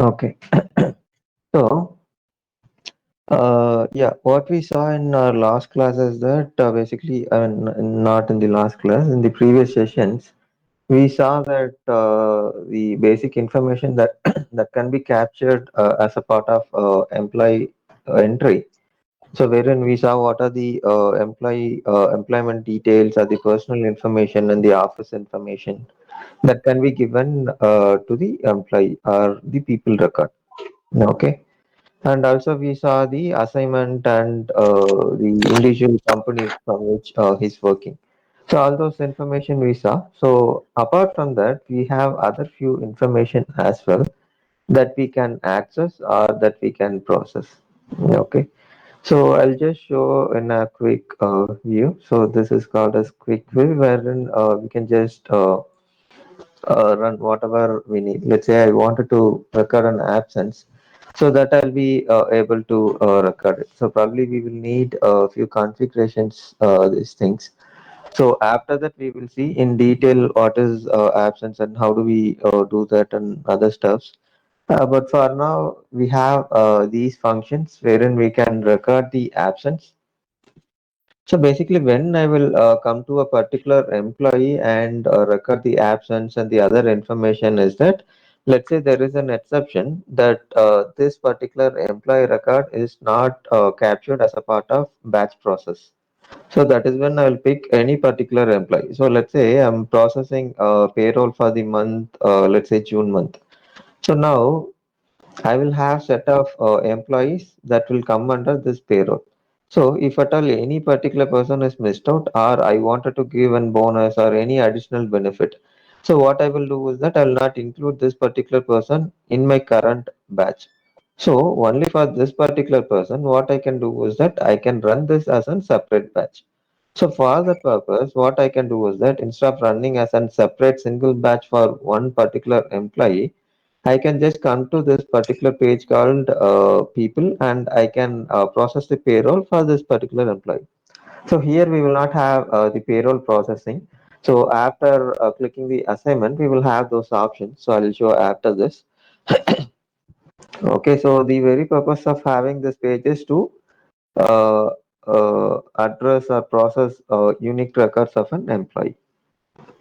Okay. So, yeah, what we saw in our last class is that basically, I mean, not in the last class, in the previous sessions, we saw that the basic information that that can be captured as a part of employee entry. So, wherein we saw what are the employee employment details, or the personal information, and the office information that can be given to the employee or the people record. Okay. And also we saw the assignment and the individual companies from which he's working. So all those information we saw. So apart from that, we have other few information as well that we can access or that we can process. Okay. So I'll just show in a quick view. So this is called as quick view, wherein we can just run whatever we need. Let's say I wanted to record an absence, so that I'll be able to record it. So probably we will need a few configurations, these things. So after that, we will see in detail what is absence and how do we do that and other stuffs. But for now, we have these functions wherein we can record the absence. So basically, when I will come to a particular employee and record the absence and the other information is that, let's say there is an exception that this particular employee record is not captured as a part of batch process. So that is when I will pick any particular employee. So let's say I'm processing payroll for the month, let's say June month. So now I will have set of employees that will come under this payroll. So if at all any particular person is missed out or I wanted to give an bonus or any additional benefit, so what I will do is that I will not include this particular person in my current batch. So only for this particular person, what I can do is that I can run this as a separate batch. So for that purpose, what I can do is that instead of running as a separate single batch for one particular employee, I can just come to this particular page called people and I can process the payroll for this particular employee. So here we will not have the payroll processing. So after clicking the assignment, we will have those options. So I'll show after this. Okay, so the very purpose of having this page is to uh, address or process unique records of an employee.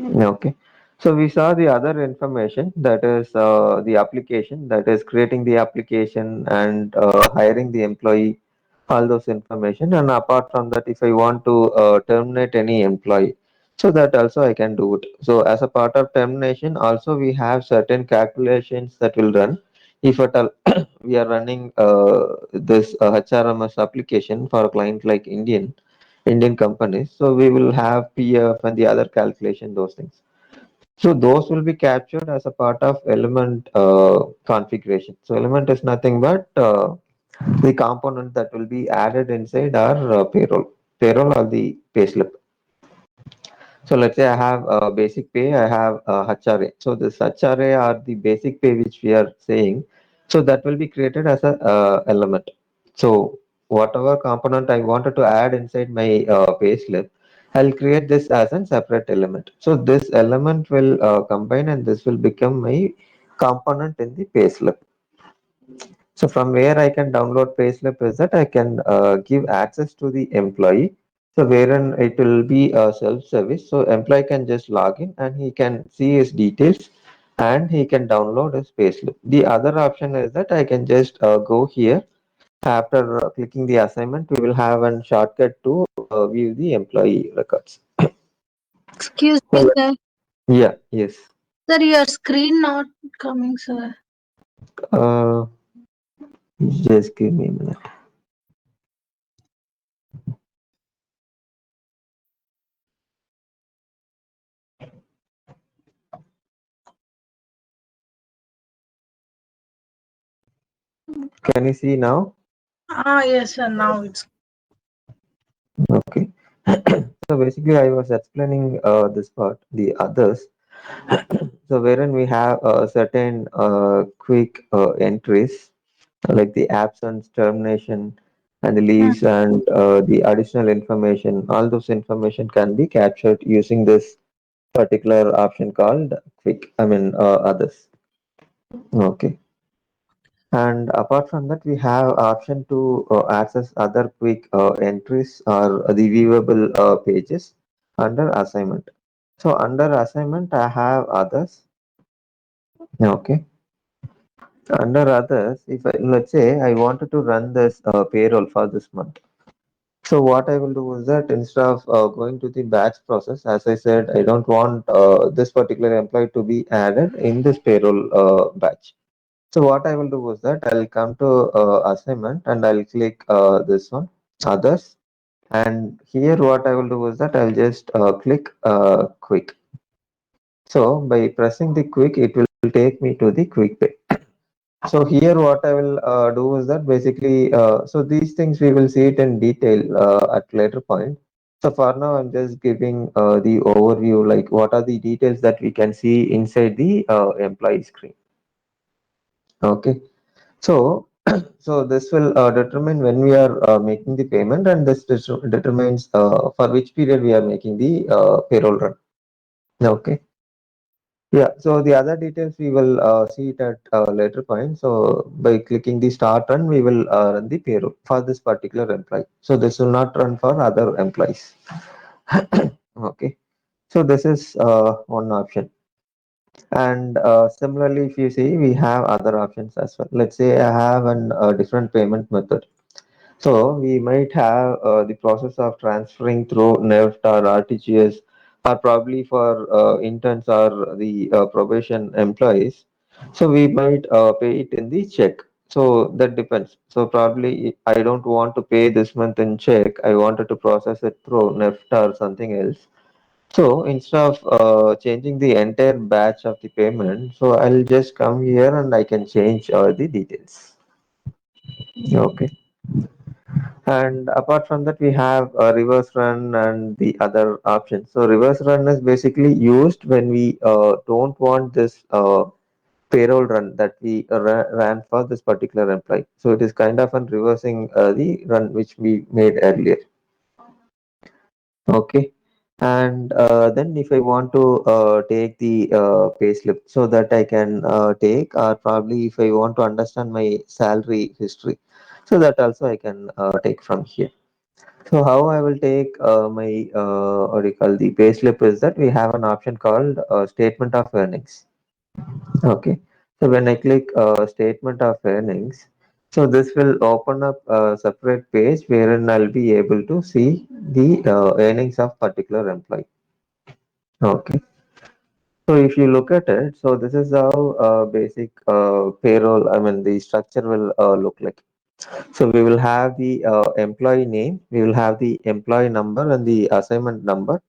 Okay. So we saw the other information that is the application, that is creating the application and hiring the employee, all those information. And apart from that, if I want to terminate any employee, so that also I can do it. So as a part of termination, also we have certain calculations that will run. If at all we are running this HRMS application for a client like Indian companies. So we will have PF and the other calculation, those things. So those will be captured as a part of element configuration. So element is nothing but the component that will be added inside our payroll or the payslip. So let's say I have basic pay, I have HRA. So this HRA are the basic pay which we are saying. So that will be created as a element. So whatever component I wanted to add inside my payslip, I'll create this as a separate element. So this element will combine and this will become my component in the payslip. So from where I can download payslip is that I can give access to the employee. So wherein it will be a self-service. So employee can just log in and he can see his details and he can download his payslip. The other option is that I can just go here. After clicking the assignment, we will have a shortcut to view the employee records. Excuse me, So, sir. yeah, yes. Sir, your screen not coming, sir. Uh, just give me a minute. Can you see now? Ah, yes, sir. Now it's Okay. So basically, I was explaining this part, the others. So wherein we have certain quick entries like the absence, termination, and the Hmm. leaves, and the additional information. All those information can be captured using this particular option called quick. I mean others. Okay. And apart from that, we have option to access other quick entries or the viewable pages under assignment. So under assignment, I have others. Okay. Under others, if I, let's say I wanted to run this payroll for this month. So what I will do is that instead of going to the batch process, as I said, I don't want this particular employee to be added in this payroll batch. So what I will do is that I'll come to assignment and I'll click this one, others. And here what I will do is that I'll just click quick. So by pressing the quick, it will take me to the quick pay. So here what I will do is that basically, so these things we will see it in detail at later point. So for now, I'm just giving the overview, like what are the details that we can see inside the employee screen. Okay. So, so this will determine when we are making the payment, and this determines for which period we are making the payroll run. Okay. Yeah. So the other details we will see it at later point. So by clicking the start run, we will run the payroll for this particular employee. So this will not run for other employees. Okay. So this is one option. And similarly, if you see, we have other options as well. Let's say I have an different payment method. So we might have the process of transferring through NEFT or RTGS, or probably for interns or the probation employees. So we might pay it in the check. So that depends. So probably I don't want to pay this month in check. I wanted to process it through NEFT or something else. So instead of changing the entire batch of the payment, so I'll just come here and I can change the details. Okay. And apart from that, we have a reverse run and the other options. So reverse run is basically used when we don't want this payroll run that we ran for this particular employee. So it is kind of an reversing the run which we made earlier. Okay. And then if I want to take the payslip so that I can take, or probably if I want to understand my salary history, so that also I can take from here. So how I will take my what do you call the payslip is that we have an option called statement of earnings. Okay. So when I click statement of earnings, so this will open up a separate page wherein I'll be able to see the earnings of particular employee. Okay. So if you look at it, so this is how basic payroll, I mean the structure will look like. So we will have the employee name, we will have the employee number and the assignment number,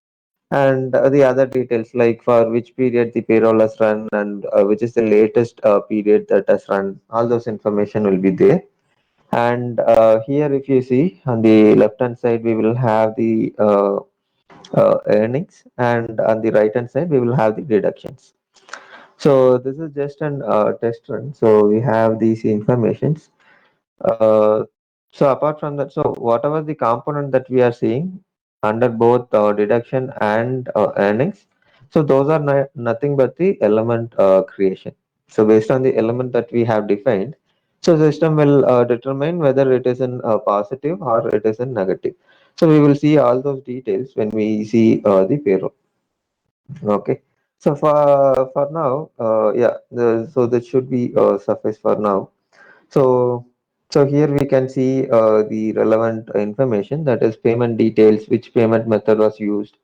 and the other details like for which period the payroll has run and which is the latest period that has run. All those information will be there. And here, if you see on the left hand side, we will have the earnings, and on the right hand side, we will have the deductions. So this is just an test run. So we have these informations. Uh, so apart from that, so whatever the component that we are seeing under both deduction and earnings, so those are nothing but the element creation. So based on the element that we have defined, so system will determine whether it is in positive or it is in negative. So we will see all those details when we see the payroll. Okay. So for now, yeah, so that should be suffice for now. So, so here we can see the relevant information, that is payment details, which payment method was used,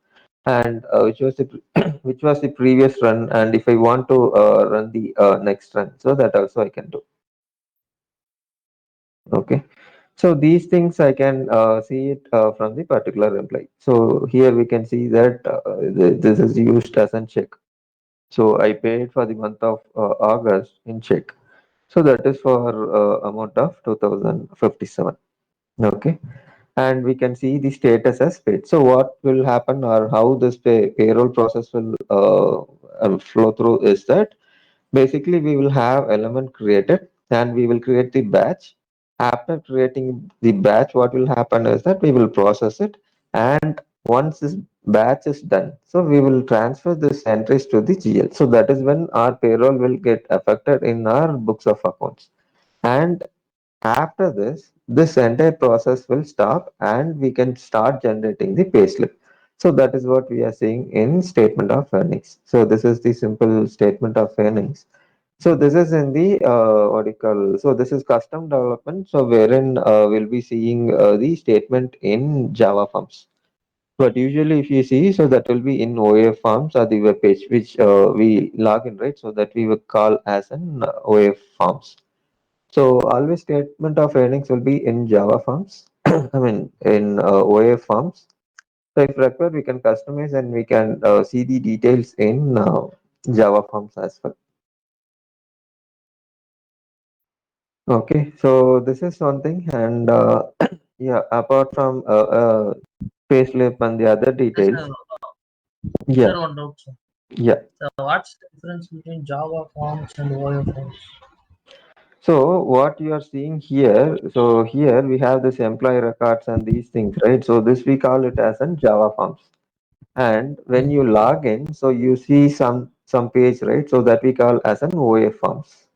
and which was the which was the previous run, and if I want to run the next run, so that also I can do. Okay. So these things I can see it from the particular employee. So here we can see that this is used as a check. So I paid for the month of August in check. So that is for amount of 2057. Okay. And we can see the status as paid. So what will happen, or how this payroll process will flow through is that basically we will have element created and we will create the batch. After creating the batch, what will happen is that we will process it, and once this batch is done, so we will transfer this entries to the GL. So that is when our payroll will get affected in our books of accounts. And after this, this entire process will stop and we can start generating the payslip. So that is what we are seeing in statement of earnings. So this is the simple statement of earnings. So this is in the what do you call? So this is custom development. So wherein we'll be seeing the statement in Java forms. But usually, if you see, so that will be in OAF forms or the web page, which we log in, right? So that we will call as an OAF forms. So always statement of earnings will be in Java forms. I mean, in OAF forms. So if required, we can customize and we can see the details in Java forms as well. Okay, so this is one thing, and yeah, apart from payslip and the other Yes, sir. details, Sir, yeah, one doubt, sir. yeah. So what's the difference between Java forms and OA forms? So what you are seeing here, so here we have this employee records and these things, right? So this we call it as an Java forms. And when Yes. you log in, so you see some page, right? So that we call as an OA forms.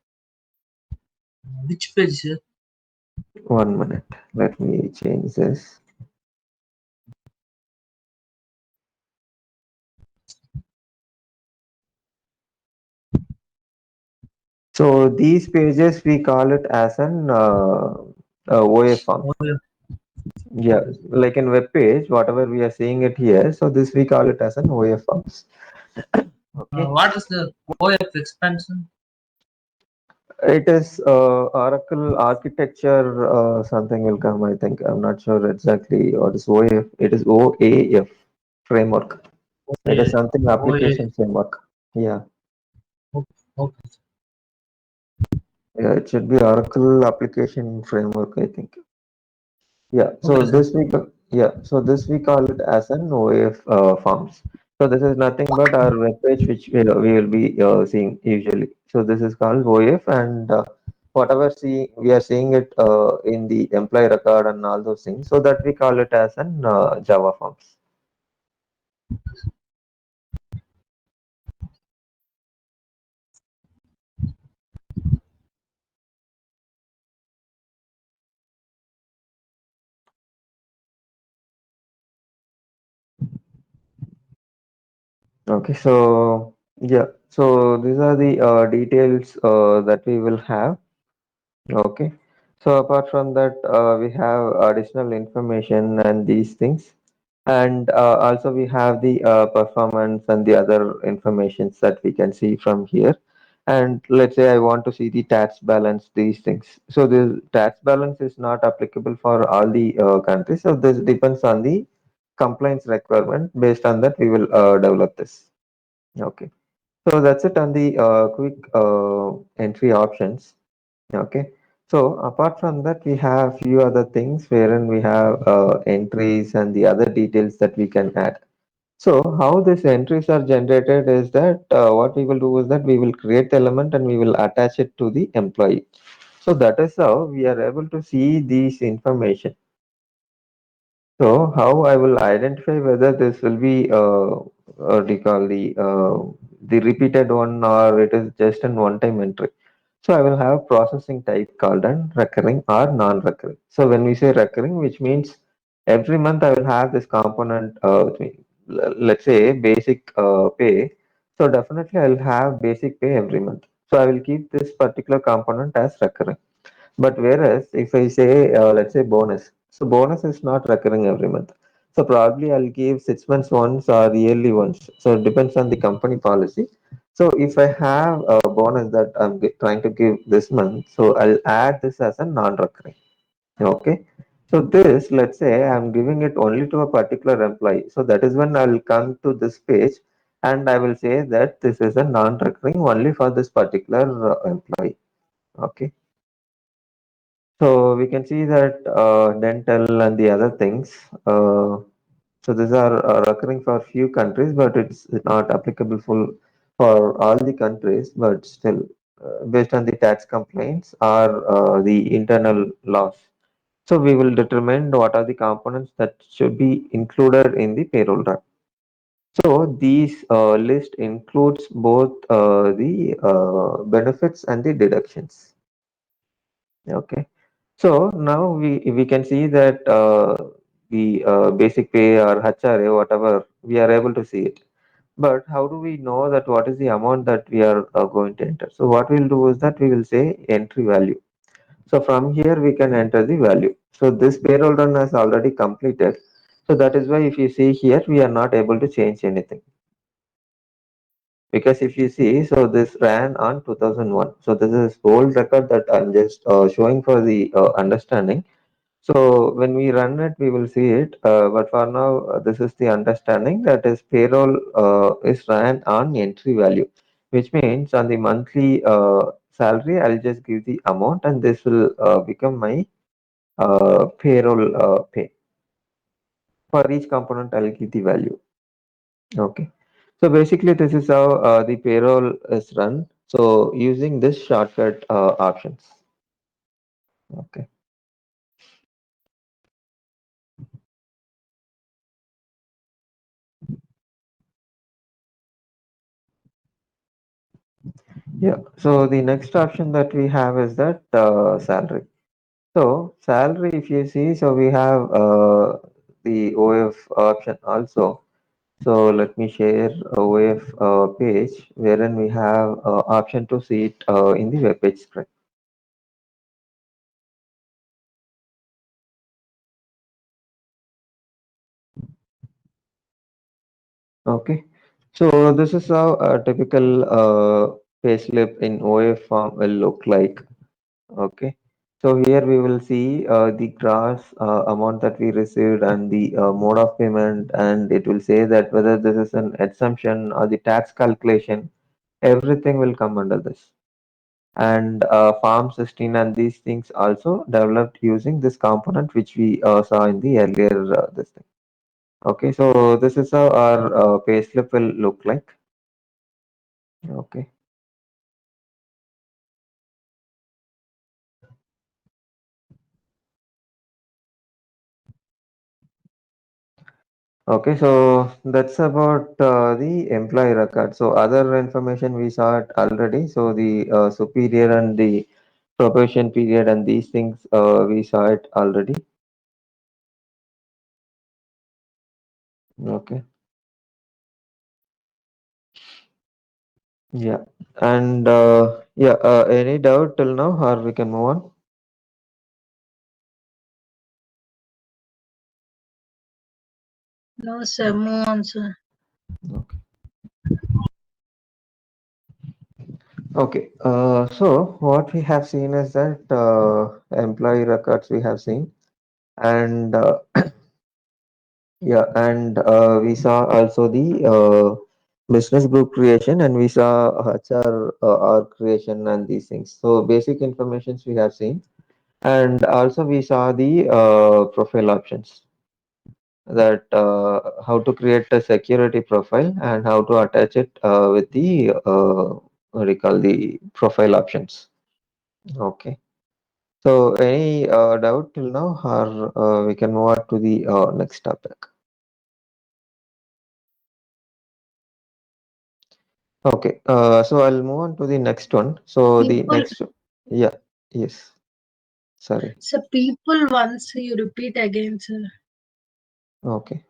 Which page, sir? 1 minute, let me change this. So these pages we call it as an OA forms. OA. Yeah, Okay, sir. like in web page, whatever we are seeing it here. So this we call it as an OA forms. Okay. What is the OF expansion? It is Oracle architecture, something will come, I think. I'm not sure exactly what is OAF. It is OAF framework. It is OA. something OA. application framework. Yeah, Okay, okay, sir. yeah, it should be Oracle application framework, I think. Yeah, so Okay, sir. this we call it as an OAF forms. So this is nothing but our web page which we will be seeing usually. So this is called OAF, and whatever we are seeing it in the employee record and all those things. So that we call it as an Java forms. Okay, so yeah, so these are the details that we will have. Okay. So apart from that, we have additional information and these things. And also we have the performance and the other informations that we can see from here. And let's say I want to see the tax balance, these things. So the tax balance is not applicable for all the countries. So this depends on the compliance requirement. Based on that, we will develop this. Okay. So that's it on the quick entry options. Okay. So apart from that, we have few other things wherein we have entries and the other details that we can add. So how these entries are generated is that what we will do is that we will create the element and we will attach it to the employee. So that is how we are able to see these information. So how I will identify whether this will be what do you call the repeated one or it is just an one-time entry. So I will have processing type called an recurring or non-recurring. So when we say recurring, which means every month I will have this component, let's say basic pay. So definitely I will have basic pay every month. So I will keep this particular component as recurring. But whereas if I say, let's say bonus, so bonus is not recurring every month. So probably I'll give 6 months once or yearly once. So it depends on the company policy. So if I have a bonus that trying to give this month, so I'll add this as a non-recurring. Okay. So this, let's say I'm giving it only to a particular employee. So that is when I'll come to this page and I will say that this is a non-recurring only for this particular employee. Okay. So we can see that dental and the other things. So these are recurring for few countries, but it's not applicable for all the countries. But still, based on the tax complaints or the internal laws. So we will determine what are the components that should be included in the payroll run. So these list includes both the benefits and the deductions. Okay. So now we can see that the basic pay or HRA, whatever, we are able to see it. But how do we know that what is the amount that we are going to enter? So what we'll do is that we will say entry value. So from here we can enter the value. So this payroll run has already completed. So that is why if you see here, we are not able to change anything. Because if you see, so this ran on 2001. So this is old record that I'm just showing for the understanding. So when we run it, we will see it. But for now, this is the understanding that is payroll is ran on entry value, which means on the monthly salary, I'll just give the amount and this will become my payroll pay. For each component, I'll give the value. Okay. So basically, this is how the payroll is run. So using this shortcut options. Okay. Yeah. So the next option that we have is that salary. So salary, if you see, so we have the OF option also. So let me share OF page wherein we have option to see it in the web page screen. Okay. So this is how a typical payslip in OF form will look like. Okay. So here we will see the gross amount that we received and the mode of payment, and it will say that whether this is an assumption or the tax calculation, everything will come under this. And Farm 16 and these things also developed using this component which we saw in the earlier this thing. Okay, so this is how our payslip will look like. Okay. Okay, so that's about the employee record. So other information we saw it already. So the superior and the probation period and these things we saw it already. Okay, yeah, and yeah, any doubt till now, or we can move on? No, sir. Move on, sir. Okay. Okay. So what we have seen is that employee records we have seen, and yeah, and we saw also the business group creation, and we saw HR org creation and these things. So basic informations we have seen, and also we saw the profile options that how to create a security profile and how to attach it with the what do you call the profile options. Okay. So any doubt till now, or we can move on to the next topic. Okay, so I'll move on to the next one. So the People, next, yeah, yes, sorry. sir, people once you repeat again, sir. Okay,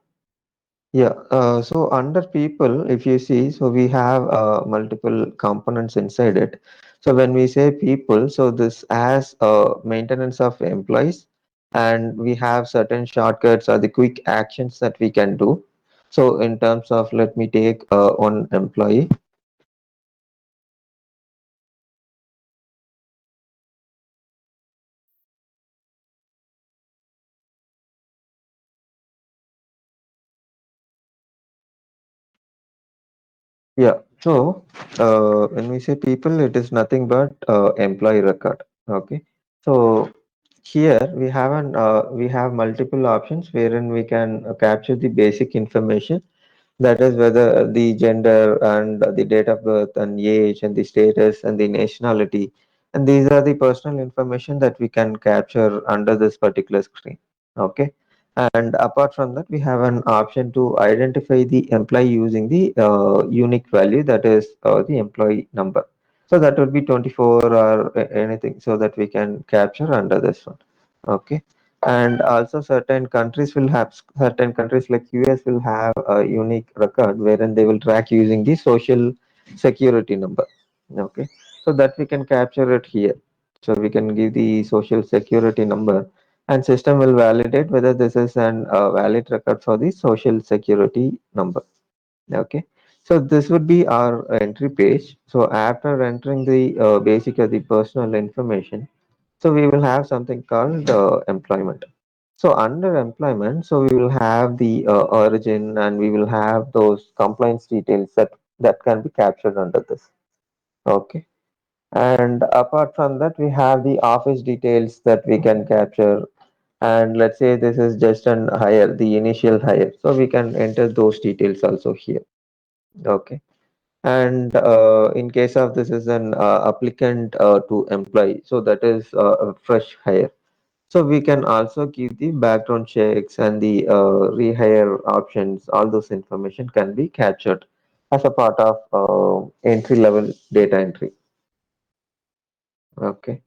yeah. So under people, if you see, so we have multiple components inside it. So when we say people, so this has maintenance of employees, and we have certain shortcuts or the quick actions that we can do. So in terms of, let me take one employee. Yeah. So, when we say people, it is nothing but employee record. Okay. So here we have multiple options wherein we can capture the basic information, that is whether the gender and the date of birth and age and the status and the nationality, and these are the personal information that we can capture under this particular screen. Okay. And apart from that, we have an option to identify the employee using the unique value, that is the employee number. So that would be 24 or anything, so that we can capture under this one. Okay. And also certain countries like US will have a unique record wherein they will track using the social security number. Okay. So that we can capture it here. So we can give the social security number, and system will validate whether this is an valid record for the social security number. Okay, so this would be our entry page. So after entering the basic of the personal information, so we will have something called employment. So under employment, so we will have the origin, and we will have those compliance details that can be captured under this. Okay, and apart from that, we have the office details that we can capture. And let's say this is just an hire, the initial hire, so we can enter those details also here. Okay. And in case of this is an applicant to employee, so that is a fresh hire. So we can also give the background checks and the rehire options. All those information can be captured as a part of entry level data entry. Okay.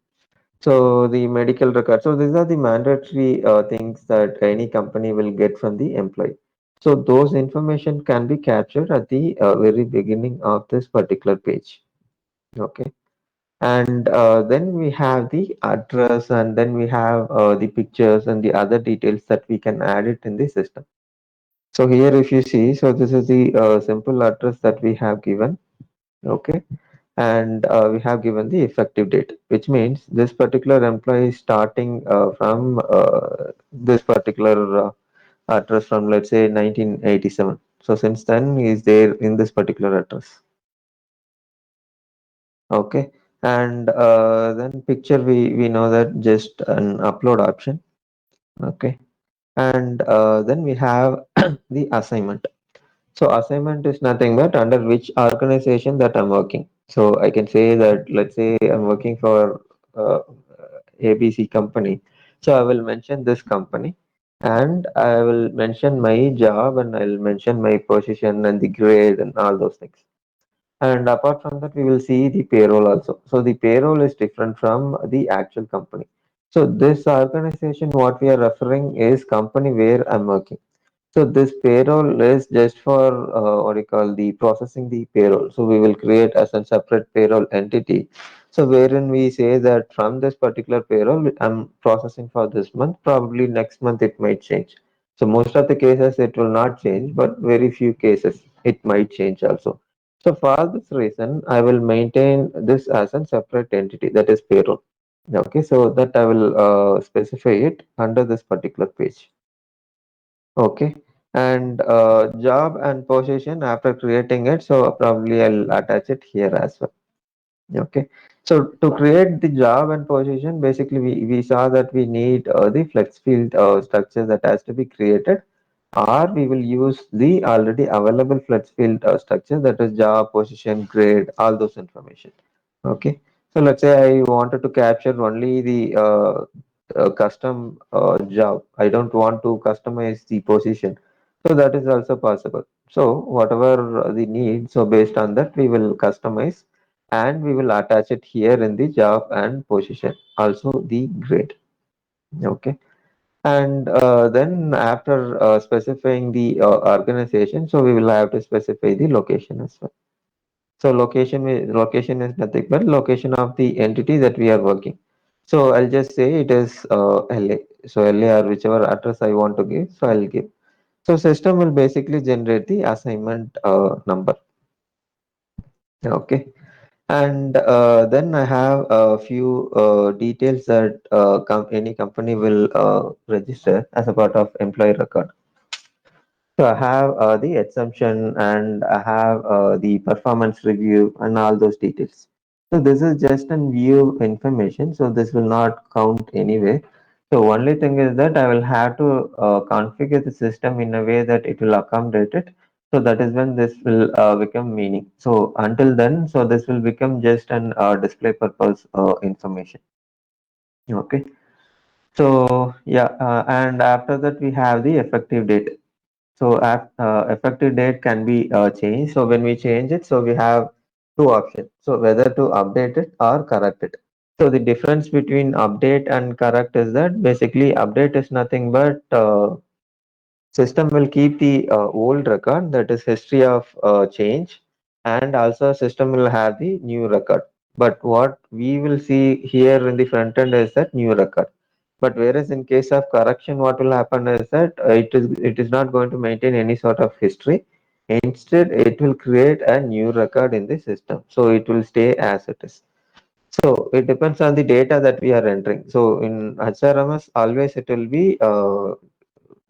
So the medical record. So these are the mandatory things that any company will get from the employee. So those information can be captured at the very beginning of this particular page. Okay. And then we have the address, and then we have the pictures and the other details that we can add it in the system. So here if you see, so this is the simple address that we have given. Okay. And we have given the effective date, which means this particular employee is starting from this particular address from, let's say, 1987. So since then he is there in this particular address. Okay. And then picture, we know that just an upload option. Okay. And then we have the assignment. So assignment is nothing but under which organization that I'm working. So I can say that, let's say I'm working for uh, ABC company. So I will mention this company, and I will mention my job, and I'll mention my position and the grade and all those things. And apart from that, we will see the payroll also. So the payroll is different from the actual company. So this organization, what we are referring is company where I'm working. So this payroll is just for what you call the processing the payroll. So we will create as a separate payroll entity. So wherein we say that from this particular payroll, I'm processing for this month. Probably next month it might change. So most of the cases it will not change, but very few cases it might change also. So for this reason, I will maintain this as a separate entity, that is payroll. Okay, so that I will specify it under this particular page. Okay. And job and position after creating it, so probably I'll attach it here as well. Okay. So to create the job and position, basically we saw that we need the flex field structure that has to be created, or we will use the already available flex field structure, that is job, position, grade, all those information. Okay. So let's say I wanted to capture only the custom job. I don't want to customize the position. So that is also possible. So whatever the need, so based on that we will customize, and we will attach it here in the job and position. Also the grade. Okay. And then after specifying the organization, so we will have to specify the location as well. So location is nothing but location of the entity that we are working. So I'll just say it is LA. So LA, or whichever address I want to give, so I'll give. So system will basically generate the assignment number. Okay. And then I have a few details that any company will register as a part of employee record. So I have the assumption, and I have the performance review and all those details. So this is just a view information. So this will not count anyway. So only thing is that I will have to configure the system in a way that it will accommodate it. So that is when this will become meaning. So until then, so this will become just an display purpose information. Okay. So yeah, and after that we have the effective date. So effective date can be changed. So when we change it, so we have two options. So whether to update it or correct it. So the difference between update and correct is that basically update is nothing but system will keep the old record, that is history of change, and also system will have the new record. But what we will see here in the front end is that new record. But whereas in case of correction, what will happen is that it is not going to maintain any sort of history. Instead, it will create a new record in the system. So it will stay as it is. So it depends on the data that we are entering. So in HRMS, always it will be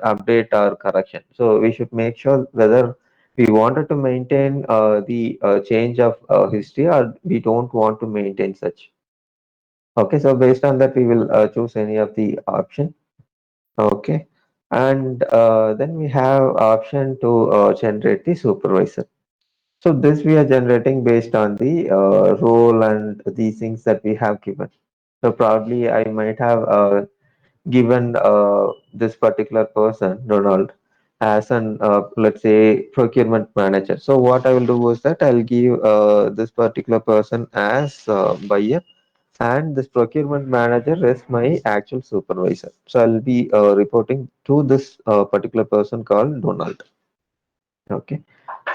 update or correction. So we should make sure whether we wanted to maintain the change of history or we don't want to maintain such. Okay, so based on that, we will choose any of the option. Okay, and then we have option to generate the supervisor. So this we are generating based on the role and these things that we have given. So probably I might have given this particular person, Donald, as an let's say procurement manager. So what I will do is that I'll give this particular person as buyer, and this procurement manager is my actual supervisor. So I'll be reporting to this particular person called Donald. Okay,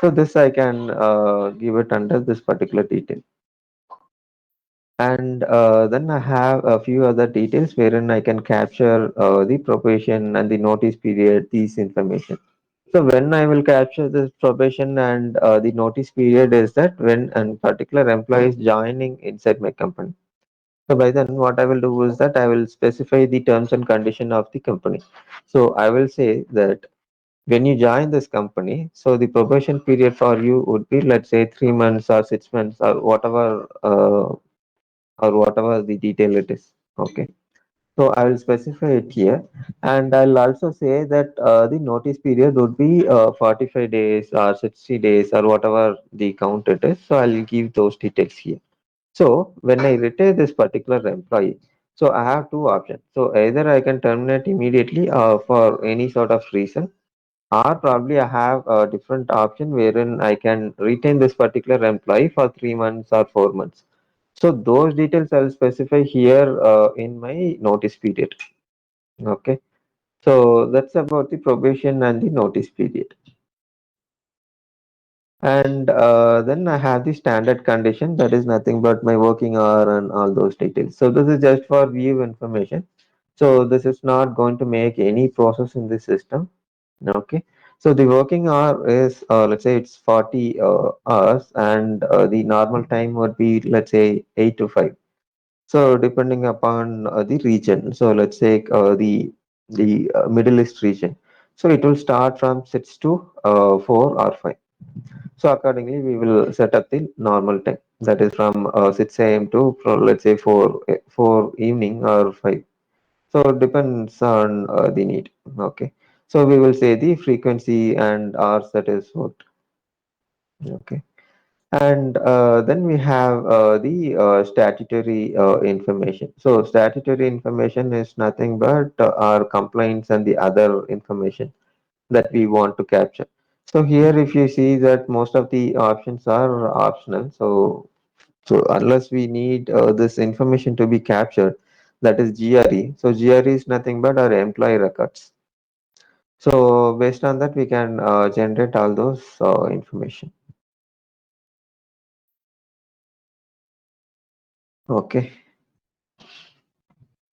so this I can give it under this particular detail. And then I have a few other details wherein I can capture the probation and the notice period, these information. So when I will capture this probation and the notice period is that when a particular employee is joining inside my company. So by then what I will do is that I will specify the terms and condition of the company. So I will say that when you join this company, so the probation period for you would be, let's say, 3 months or 6 months or whatever the detail it is. Okay. So I will specify it here, and I'll also say that the notice period would be 45 days or 60 days or whatever the count it is. So I'll give those details here. So when I retire this particular employee, so I have two options. So either I can terminate immediately for any sort of reason, or probably I have a different option wherein I can retain this particular employee for 3 months or 4 months. So those details I'll specify here in my notice period. Okay. So that's about the probation and the notice period. And then I have the standard condition, that is nothing but my working hour and all those details. So this is just for view information. So this is not going to make any process in the system. Okay. So the working hour is, let's say it's 40 hours, and the normal time would be, let's say, 8 to 5. So depending upon the region, so let's say the Middle East region. So it will start from 6 to 4 or 5. So accordingly, we will set up the normal time. That is from 6 a.m. to let's say 4 evening or 5. So it depends on the need. Okay. So we will say the frequency and hours that is worked. Okay. And then we have the statutory information. So statutory information is nothing but our complaints and the other information that we want to capture. So here, if you see that most of the options are optional. So unless we need this information to be captured, that is GRE. So GRE is nothing but our employee records. So based on that, we can generate all those information. Okay.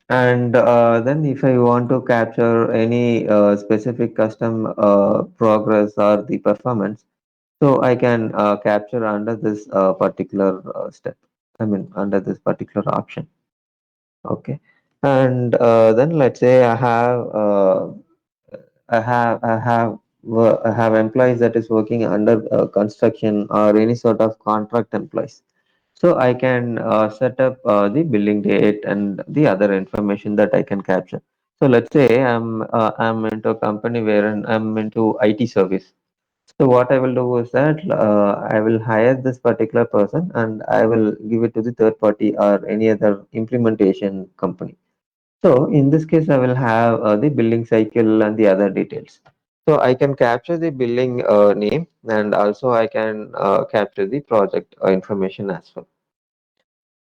And then if I want to capture any specific custom progress or the performance, so I can capture under this particular step. I mean, under this particular option. Okay. And then let's say I have employees that is working under construction or any sort of contract employees. So I can set up the billing date and the other information that I can capture. So let's say I'm into a company where I'm into IT service. So what I will do is that I will hire this particular person and I will give it to the third party or any other implementation company. So in this case, I will have the billing cycle and the other details. So I can capture the billing name, and also I can capture the project information as well.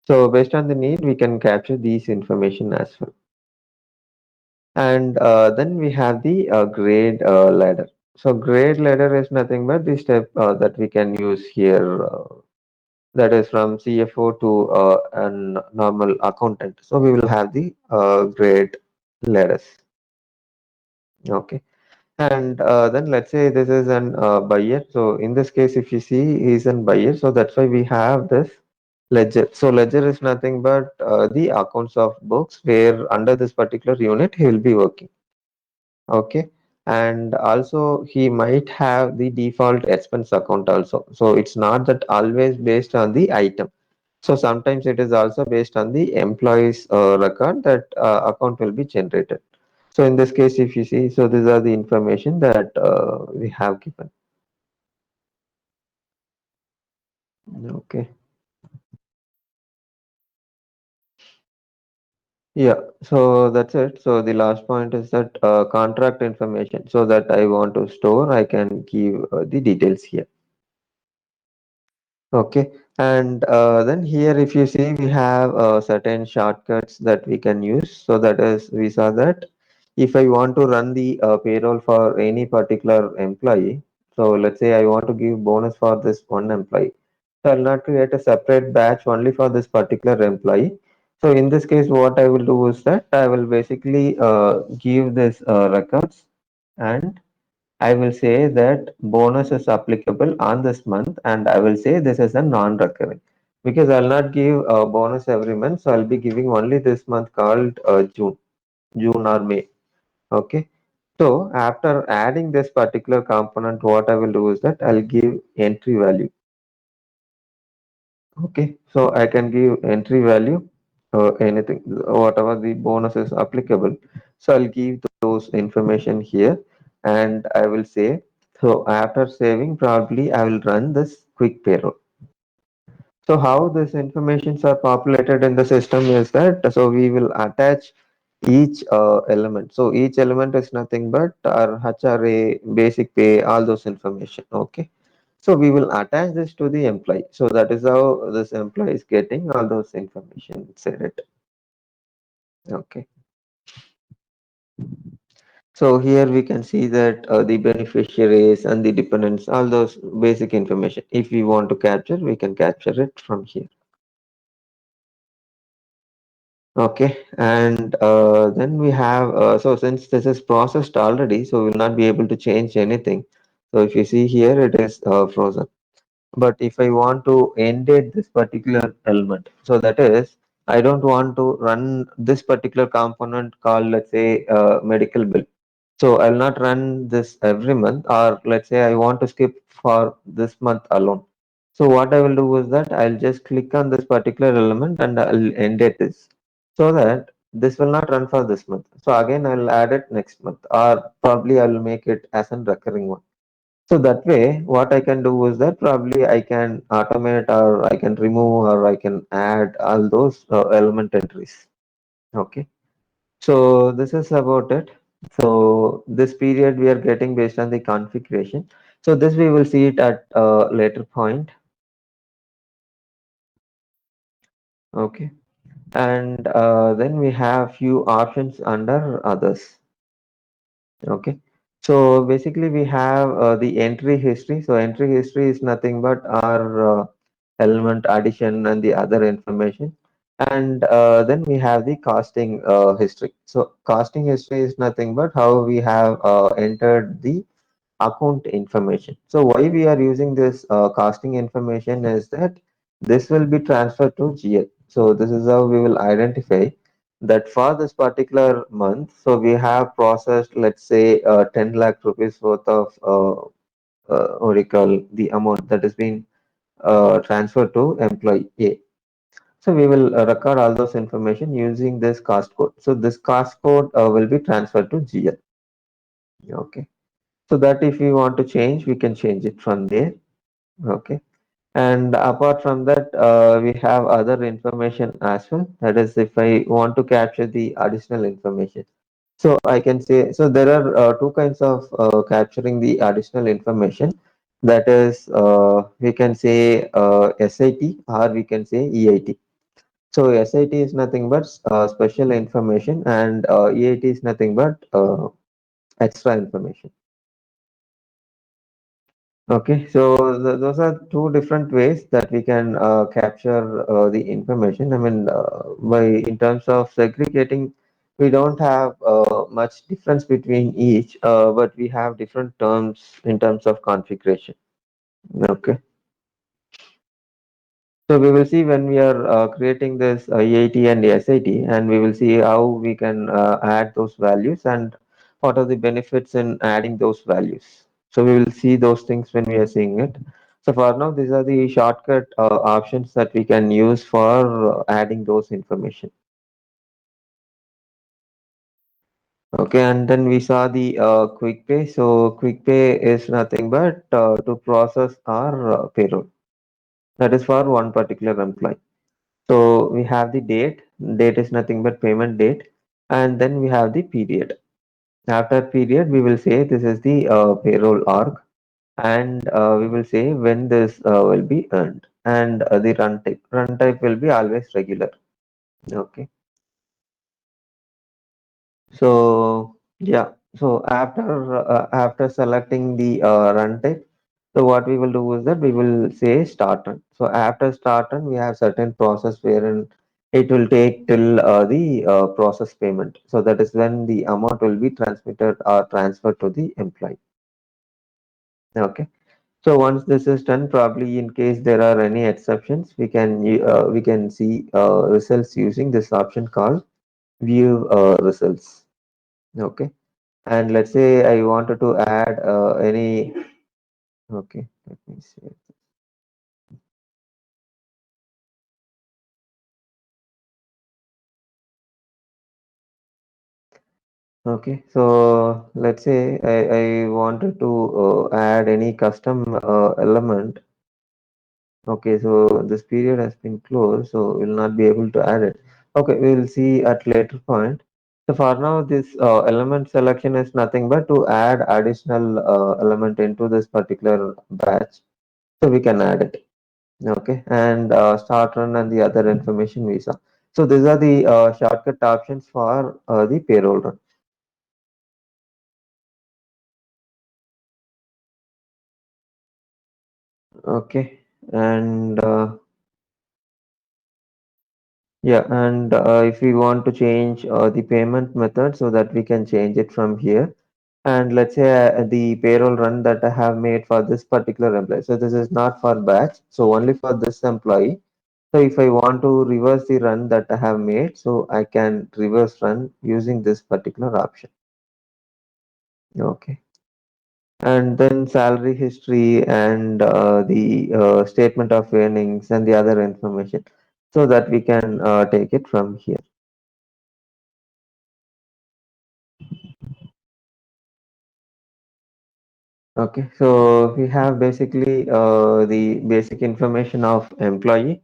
So based on the need, we can capture these information as well. And then we have the grade ladder. So grade ladder is nothing but the step that we can use here. That is from CFO to a normal accountant. So we will have the grade ladders. Okay. And then let's say this is an buyer. So in this case, if you see, he's an buyer. So that's why we have this ledger. So ledger is nothing but the accounts of books where under this particular unit he will be working. Okay. And also he might have the default expense account also. So it's not that always based on the item. So sometimes it is also based on the employee's record that account will be generated. So in this case, if you see, so these are the information that we have given. Okay. Yeah. So that's it. So the last point is that contract information. So that I want to store, I can give the details here. Okay, and then here if you see we have certain shortcuts that we can use. So that is we saw that if I want to run the payroll for any particular employee, so let's say I want to give bonus for this one employee. So I'll not create a separate batch only for this particular employee. So in this case, what I will do is that I will basically give this records, and I will say that bonus is applicable on this month, and I will say this is a non-recurring because I'll not give a bonus every month, so I'll be giving only this month called June or May. Okay. So after adding this particular component, what I will do is that I'll give entry value. Okay. So I can give entry value or anything, whatever the bonus is applicable. So I'll give those information here, and I will say, so after saving, probably I will run this quick payroll. So how this informations are populated in the system is that, so we will attach each element. So each element is nothing but our HRA, basic pay, all those information. Okay. So we will attach this to the employee. So that is how this employee is getting all those information inside it. Okay. So here we can see that the beneficiaries and the dependents, all those basic information. If we want to capture, we can capture it from here. Okay, and then we have, so since this is processed already, so we'll not be able to change anything. So if you see here, it is frozen. But if I want to indent this particular element, so that is, I don't want to run this particular component called, let's say, medical bill. So I'll not run this every month, or let's say I want to skip for this month alone. So what I will do is that I'll just click on this particular element and I'll indent this so that this will not run for this month. So again, I'll add it next month, or probably I'll make it as a recurring one. So that way, what I can do is that probably I can automate or I can remove or I can add all those element entries. Okay. So this is about it. So this period we are getting based on the configuration. So this we will see it at a later point. Okay. And then we have few options under others. Okay. So basically we have the entry history. So entry history is nothing but our element addition and the other information. And then we have the casting history. So casting history is nothing but how we have entered the account information. So why we are using this casting information is that this will be transferred to GL. So this is how we will identify that for this particular month. So we have processed, let's say, 10 lakh rupees worth of what do you call the amount that has been transferred to employee A. So we will record all those information using this cast code. So this cast code will be transferred to GL. Okay. So that if we want to change, we can change it from there. Okay. And apart from that, we have other information as well. That is, if I want to capture the additional information. So I can say, so there are two kinds of capturing the additional information. That is, we can say SIT or we can say EIT. So SIT is nothing but special information, and EIT is nothing but extra information. Okay, so those are two different ways that we can capture the information. I mean, by in terms of segregating, we don't have much difference between each, but we have different terms in terms of configuration. Okay, so we will see when we are creating this EIT and SIT, and we will see how we can add those values and what are the benefits in adding those values. So we will see those things when we are seeing it. So for now, these are the shortcut options that we can use for adding those information. Okay, and then we saw the quick pay. So quick pay is nothing but to process our payroll. That is for one particular employee. So we have the date. Date is nothing but payment date, and then we have the period. After period, we will say this is the payroll arc, and we will say when this will be earned, and the run type. Run type will be always regular. Okay. So yeah. So after selecting the run type, so what we will do is that we will say start run. So after start run, we have certain process wherein it will take till the process payment. So that is when the amount will be transmitted or transferred to the employee. Okay. So once this is done, probably in case there are any exceptions, we can see results using this option called view results. Okay. And let's say I wanted to add any. Okay, let me see. Okay, so let's say I wanted to add any custom element. Okay, so this period has been closed, so we'll not be able to add it. Okay, we will see at later point. So for now, this element selection is nothing but to add additional element into this particular batch, so we can add it. Okay, and start run and the other information we saw. So these are the shortcut options for the payroll run. Okay, and yeah, and if we want to change the payment method so that we can change it from here. And let's say the payroll run that I have made for this particular employee. So this is not for batch, so only for this employee. So if I want to reverse the run that I have made, so I can reverse run using this particular option. Okay. And then salary history and the statement of earnings and the other information so that we can take it from here. Okay, so we have basically the basic information of employee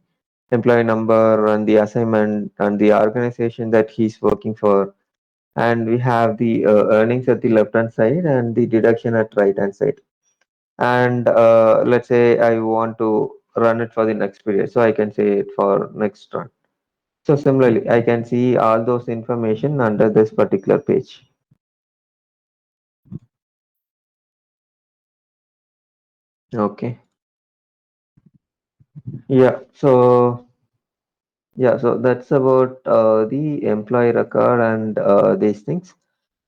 number and the assignment and the organization that he's working for, and we have the earnings at the left hand side and the deduction at right hand side. And let's say I want to run it for the next period, so I can say it for next run. So similarly, I can see all those information under this particular page. Okay. Yeah. So that's about the employee record and these things.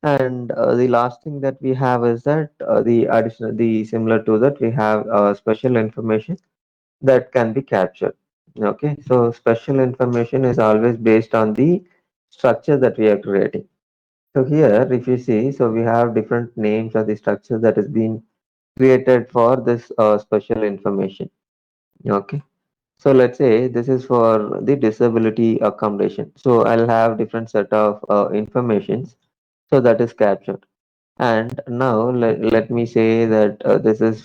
And the last thing that we have is that the similar to that we have special information that can be captured. Okay. So special information is always based on the structure that we are creating. So here, if you see, so we have different names of the structure that has been created for this special information. Okay. So let's say this is for the disability accommodation. So I'll have different set of informations. So that is captured. And now let me say that this is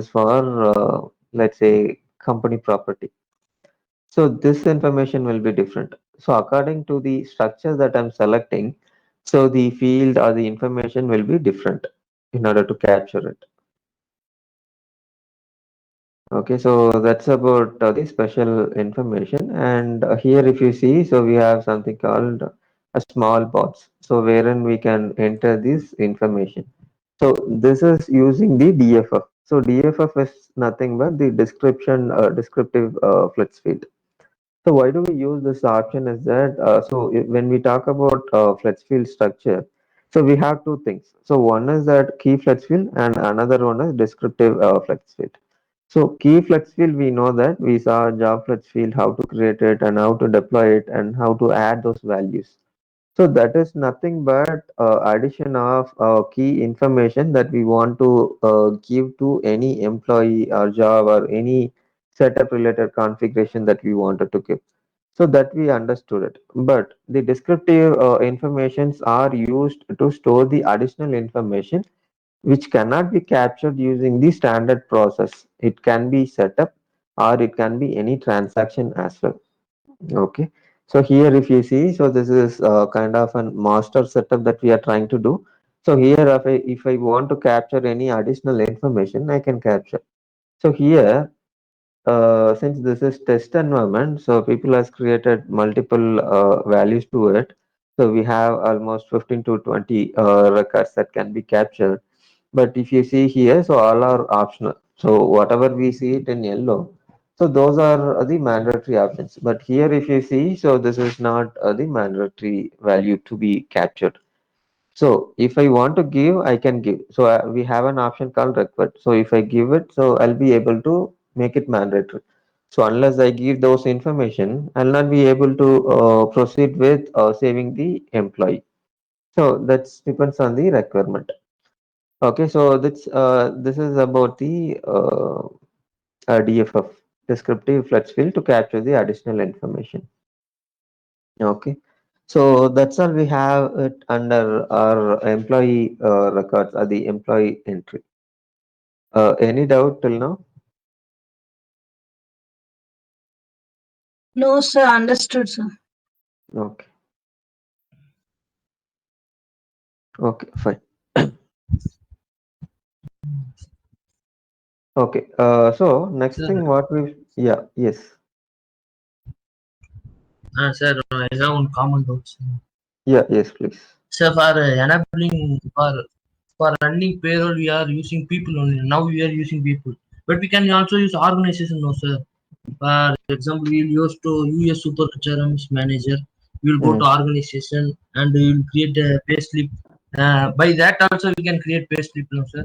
for let's say company property. So this information will be different. So according to the structure that I'm selecting, So the field or the information will be different in order to capture it. Okay, so that's about the special information. And here, if you see, so we have something called a small box. So wherein we can enter this information. So this is using the DFF. So DFF is nothing but the descriptive flex field. So why do we use this option is that when we talk about flex field structure, so we have two things. So one is that key flex field and another one is descriptive flex field. So key flex field, we know that we saw job flex field, how to create it and how to deploy it and how to add those values. So that is nothing but addition of key information that we want to give to any employee or job or any setup related configuration that we wanted to give. So that we understood it. But the descriptive informations are used to store the additional information which cannot be captured using the standard process. It can be set up or it can be any transaction as well. Okay. So here if you see, so this is kind of a master setup that we are trying to do. So here if I want to capture any additional information, I can capture. So here since this is test environment, so people has created multiple values to it. So we have almost 15 to 20 records that can be captured. But if you see here, so all are optional. So whatever we see it in yellow, so those are the mandatory options. But here if you see, so this is not the mandatory value to be captured. So if I want to give, I can give. So we have an option called required. So if I give it, so I'll be able to make it mandatory. So unless I give those information, I'll not be able to proceed with saving the employee. So that depends on the requirement. Okay, so this is about the DFF, descriptive flex field to capture the additional information. Okay, so that's all we have it under our employee records or the employee entry. Any doubt till now? No, sir. Understood, sir. Okay, okay, fine. Okay, so next Sir, thing what we, yeah, yes, sir, I have one common doubt. Sir, yeah, yes, please. sir, for enabling for running payroll, we are using people only. Now we are using people, but we can also use organization, no, sir. For example, we'll use to use Super HRM's manager. We'll go to Mm. organization and we'll create a payslip. By that also we can create payslip, no, sir.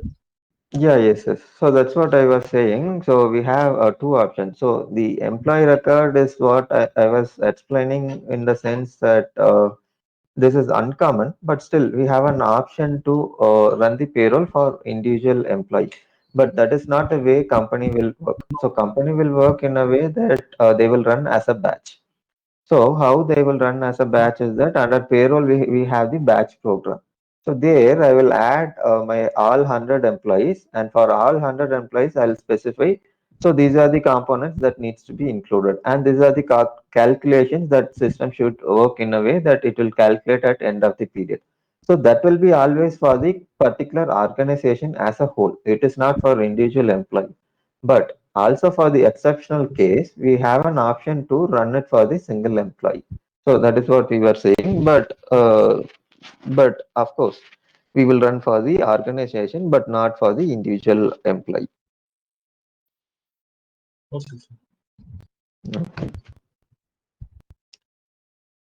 Yeah, yes, yes. So that's what I was saying. So we have two options. So the employee record is what I was explaining in the sense that this is uncommon, but still we have an option to run the payroll for individual employee. But that is not the way company will work. So company will work in a way that they will run as a batch. So how they will run as a batch is that under payroll we have the batch program. So there I will add my all 100 employees and for all 100 employees I'll specify. So these are the components that needs to be included and these are the calculations that system should work in a way that it will calculate at end of the period. So that will be always for the particular organization as a whole. It is not for individual employee. But also for the exceptional case, we have an option to run it for the single employee. So that is what we were saying. But of course, we will run for the organization, but not for the individual employee. Okay, sir.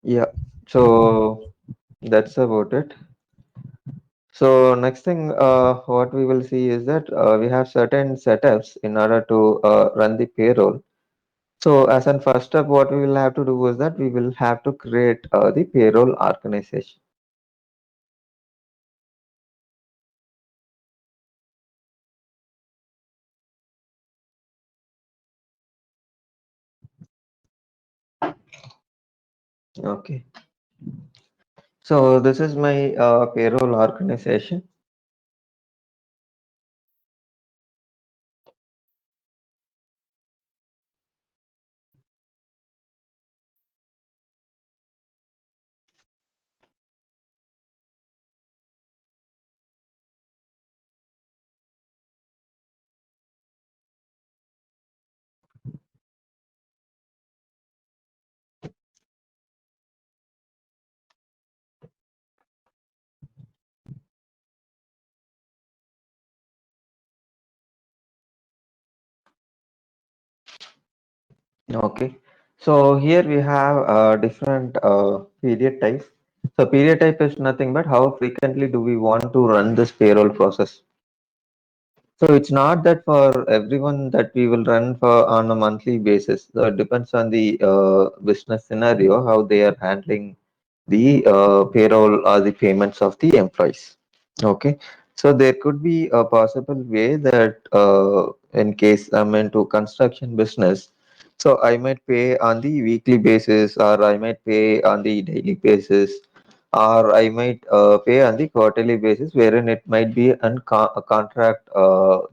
Yeah. So that's about it. So next thing, what we will see is that we have certain setups in order to run the payroll. So as an first step, what we will have to do is that we will have to create the payroll organization. Okay. So this is my payroll organization. Okay. So here we have different period types. So period type is nothing but how frequently do we want to run this payroll process. So it's not that for everyone that we will run for on a monthly basis. So it depends on the business scenario, how they are handling the payroll or the payments of the employees. Okay. So there could be a possible way that in case I'm into construction business, so I might pay on the weekly basis, or I might pay on the daily basis, or I might pay on the quarterly basis, wherein it might be a contract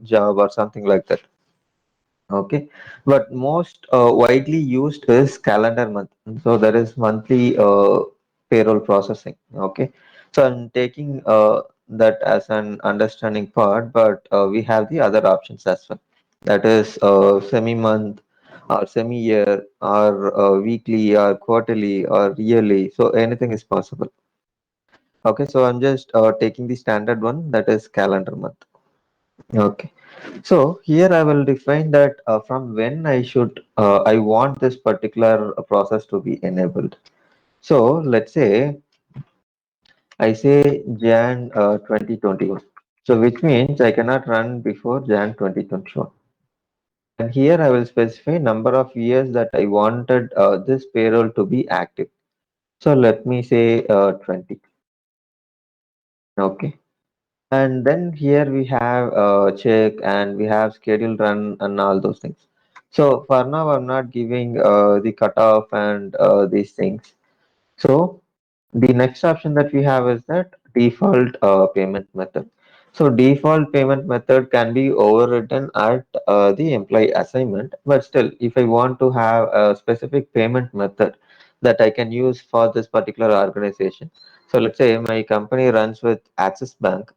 job or something like that. Okay, but most widely used is calendar month. So that is monthly payroll processing. Okay, so I'm taking that as an understanding part, but we have the other options as well. That is semi-month or semi-year or weekly or quarterly or yearly. So anything is possible. Okay, so I'm just taking the standard one, that is calendar month. Okay. So here I will define that from when I want this particular process to be enabled. So let's say I say Jan 2021. So which means I cannot run before Jan 2021. And here I will specify number of years that I wanted this payroll to be active. So let me say 20. Okay. And then here we have check and we have schedule run and all those things. So for now, I'm not giving the cutoff and these things. So the next option that we have is that default payment method. So default payment method can be overwritten at the employee assignment, but still, if I want to have a specific payment method that I can use for this particular organization. So let's say my company runs with Axis Bank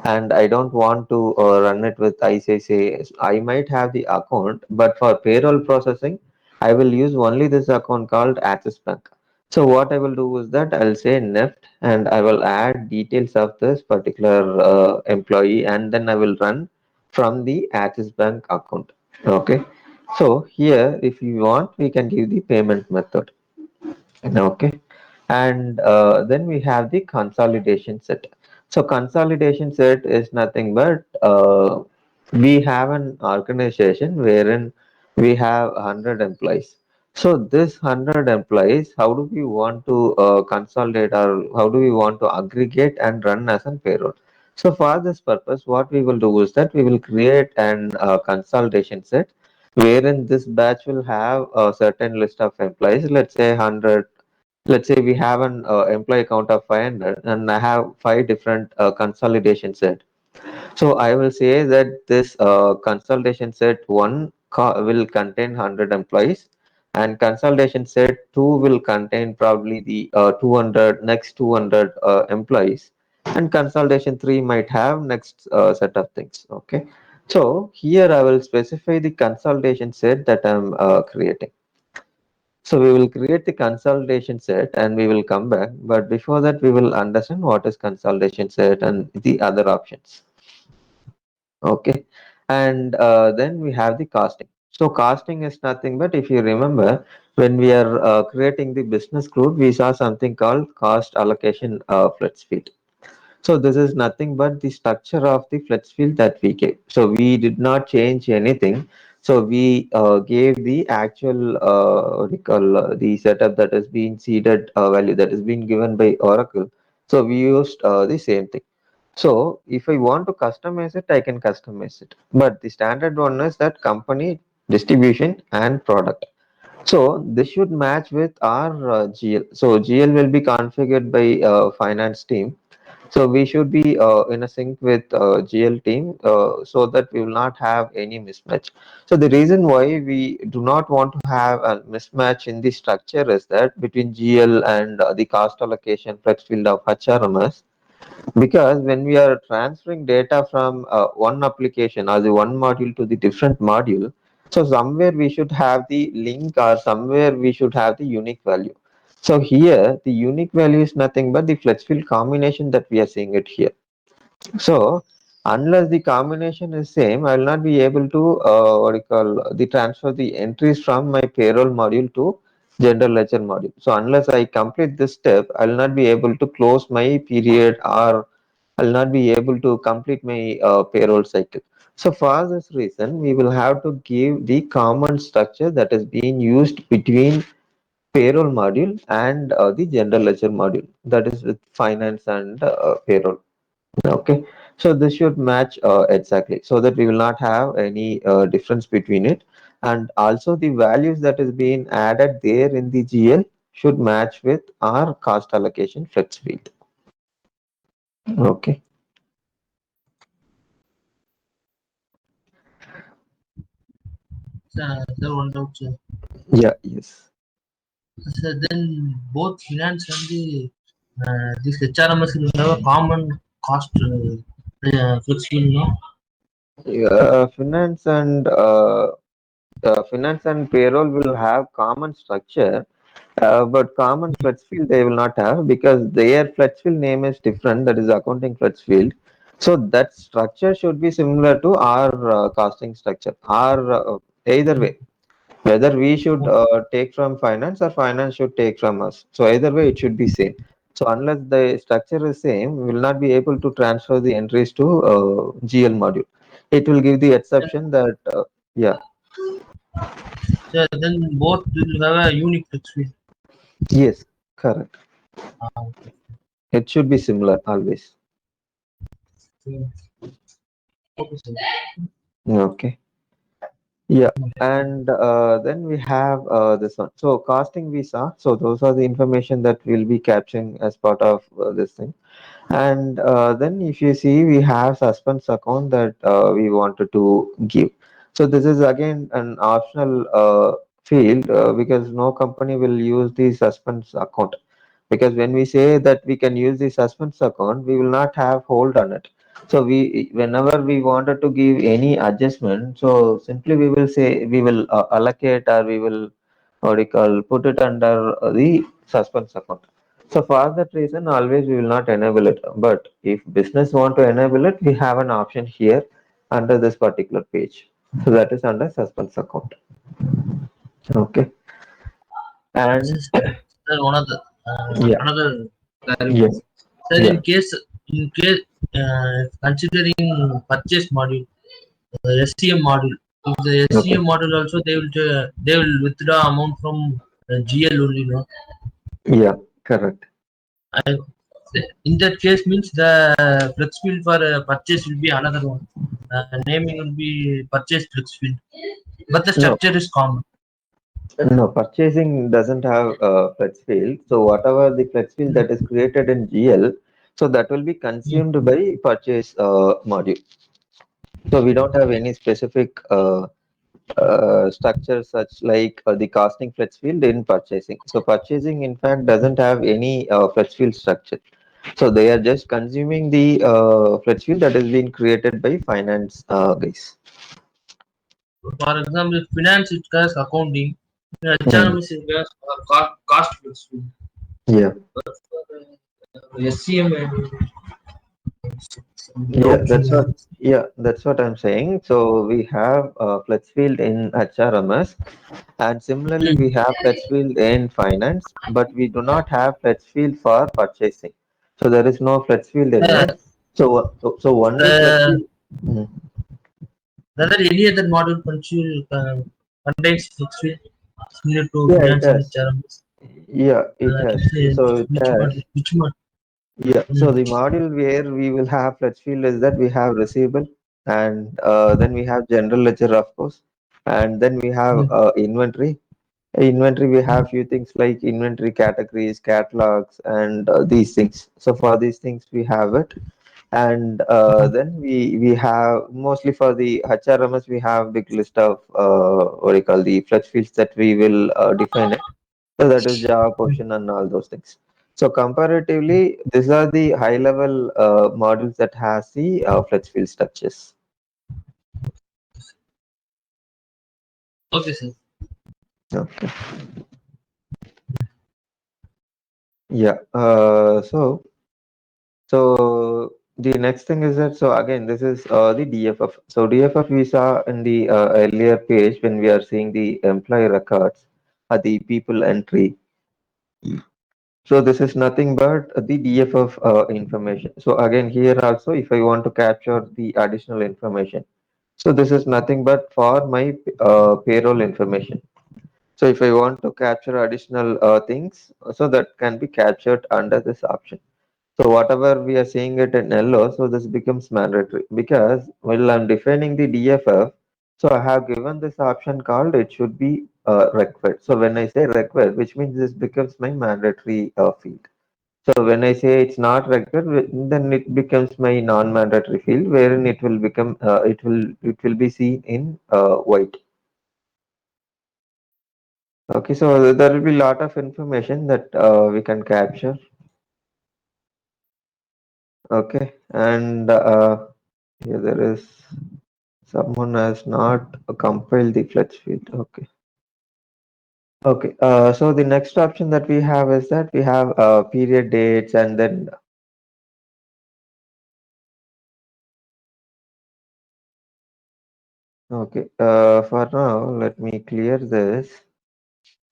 and I don't want to run it with ICICI. I might have the account, but for payroll processing, I will use only this account called Axis Bank. So what I will do is that I'll say NEFT and I will add details of this particular employee and then I will run from the Axis Bank account. Okay. So here, if you want, we can give the payment method. Okay. And then we have the consolidation set. So consolidation set is nothing but we have an organization wherein we have 100 employees. So this 100 employees, how do we want to consolidate or how do we want to aggregate and run as a payroll? So for this purpose, what we will do is that we will create an consolidation set wherein this batch will have a certain list of employees, let's say 100. Let's say we have an employee count of 500 and I have five different consolidation set. So I will say that this consolidation set one will contain 100 employees and consolidation set two will contain probably the 200 next 200 employees and consolidation three might have next set of things. Okay. So here I will specify the consolidation set that I'm creating. So we will create the consolidation set and we will come back. But before that, we will understand what is consolidation set and the other options. Okay. And then we have the costing. So costing is nothing but if you remember, when we are creating the business group, we saw something called cost allocation flex field. So this is nothing but the structure of the flex field that we gave. So we did not change anything. So we gave the actual what do you call the setup that has been seeded value that has been given by Oracle. So we used the same thing. So if I want to customize it, I can customize it. But the standard one is that company, distribution, and product. So this should match with our GL. So GL will be configured by finance team, so we should be in a sync with GL team so that we will not have any mismatch. So the reason why we do not want to have a mismatch in the structure is that between GL and the cost allocation flex field of HRMS, because when we are transferring data from one application or the one module to the different module, so somewhere we should have the link or somewhere we should have the unique value. So here the unique value is nothing but the flex field combination that we are seeing it here. So Unless the combination is same, I will not be able to what you call the transfer the entries from my payroll module to general ledger module. So unless I complete this step, I will not be able to close my period, or I'll not be able to complete my payroll cycle. So for this reason, we will have to give the common structure that is being used between payroll module and the general ledger module. That is with finance and payroll. Okay, so this should match exactly, so that we will not have any difference between it, and also the values that is being added there in the GL should match with our cost allocation flex field. Okay. Sir, one doubt, sir. Yeah. Yes. So then both finance and the this HRMS will have a common cost flexible, no? Finance and finance and payroll will have common structure, but common flex field they will not have, because their flex field name is different. That is accounting flex field. So that structure should be similar to our costing structure. Our either way, whether we should take from finance or finance should take from us. So either way, it should be same. So unless the structure is same, we will not be able to transfer the entries to GL module. It will give the exception that yeah. So then both will have a unique flex field. Yes, correct. Okay. It should be similar always. So, okay, sir. Okay. Yeah. And then we have this one. So costing we saw. So those are the information that we'll be capturing as part of this thing. And then if you see, we have suspense account that we wanted to give. So this is again an optional field, because no company will use the suspense account. Because when we say that we can use the suspense account, we will not have hold on it. So we, whenever we wanted to give any adjustment, so simply we will say we will allocate, or we will what do you call, put it under the suspense account. So for that reason, always we will not enable it. But if business want to enable it, we have an option here under this particular page. So that is under suspense account. Okay. And Sir, one of the yeah, another yeah, clarification. Sir, yeah. in case considering purchase module, SCM module, if the Okay. SCM module also they will withdraw amount from GL only, no? Yeah, correct. I, in that case means the flex field for purchase will be another one. Naming will be purchase flex field, but the No, structure is common. no, purchasing doesn't have a flex field. So whatever the flex field that is created in GL, so that will be Mm. consumed by purchase module. So we don't have any specific structure such like the costing flex field in purchasing. So purchasing, in fact, doesn't have any flex field structure. So they are just consuming the flex field that has been created by finance guys. For example, finance it has accounting, Hmm. HRMS it has cost flex field. Yeah. But for SCM and some Yeah, doubts that's in what. this. Yeah, that's what I'm saying. So we have flex field in HRMS, and similarly we have flex field in finance, but we do not have flex field for purchasing. So there is no flex field in Uh, it. So only flex uh, field. Mhm. Rather, any other model contains flex field similar to Yeah, it finance and has. HRMS. Yeah, it Can has. say So it which has. model? Which model? Yeah. So Mm. the module where we will have flex field is that we have receivable, and then we have general ledger, of course, and then we have Mm. inventory. Inventory, we Mm. have few things like inventory categories, catalogs, and these things. So for these things, we have it, and then we have mostly for the HRMS, we have big list of what do you call, the flex fields that we will define it. So that is Java portion and all those things. So comparatively, these are the high level modules that has the flex field structures. Okay, sir. Okay. Yeah. So the next thing is that, so again, this is the DFF. So DFF we saw in the earlier page when we are seeing the employee records, the people entry. So this is nothing but the DFF information. So again, here also, if I want to capture the additional information, so this is nothing but for my payroll information. So if I want to capture additional things, so that can be captured under this option. So whatever we are seeing it in yellow, so this becomes mandatory because while I'm defining the DFF, so I have given this option called it should be required. So when I say required, which means this becomes my mandatory field. So when I say it's not required, then it becomes my non-mandatory field, wherein it will become it will be seen in white. Okay, so there will be a lot of information that we can capture. Okay, and here there is someone has not compiled the fletch field. Okay. Okay. So the next option that we have is that we have period dates and then okay. For now, let me clear this.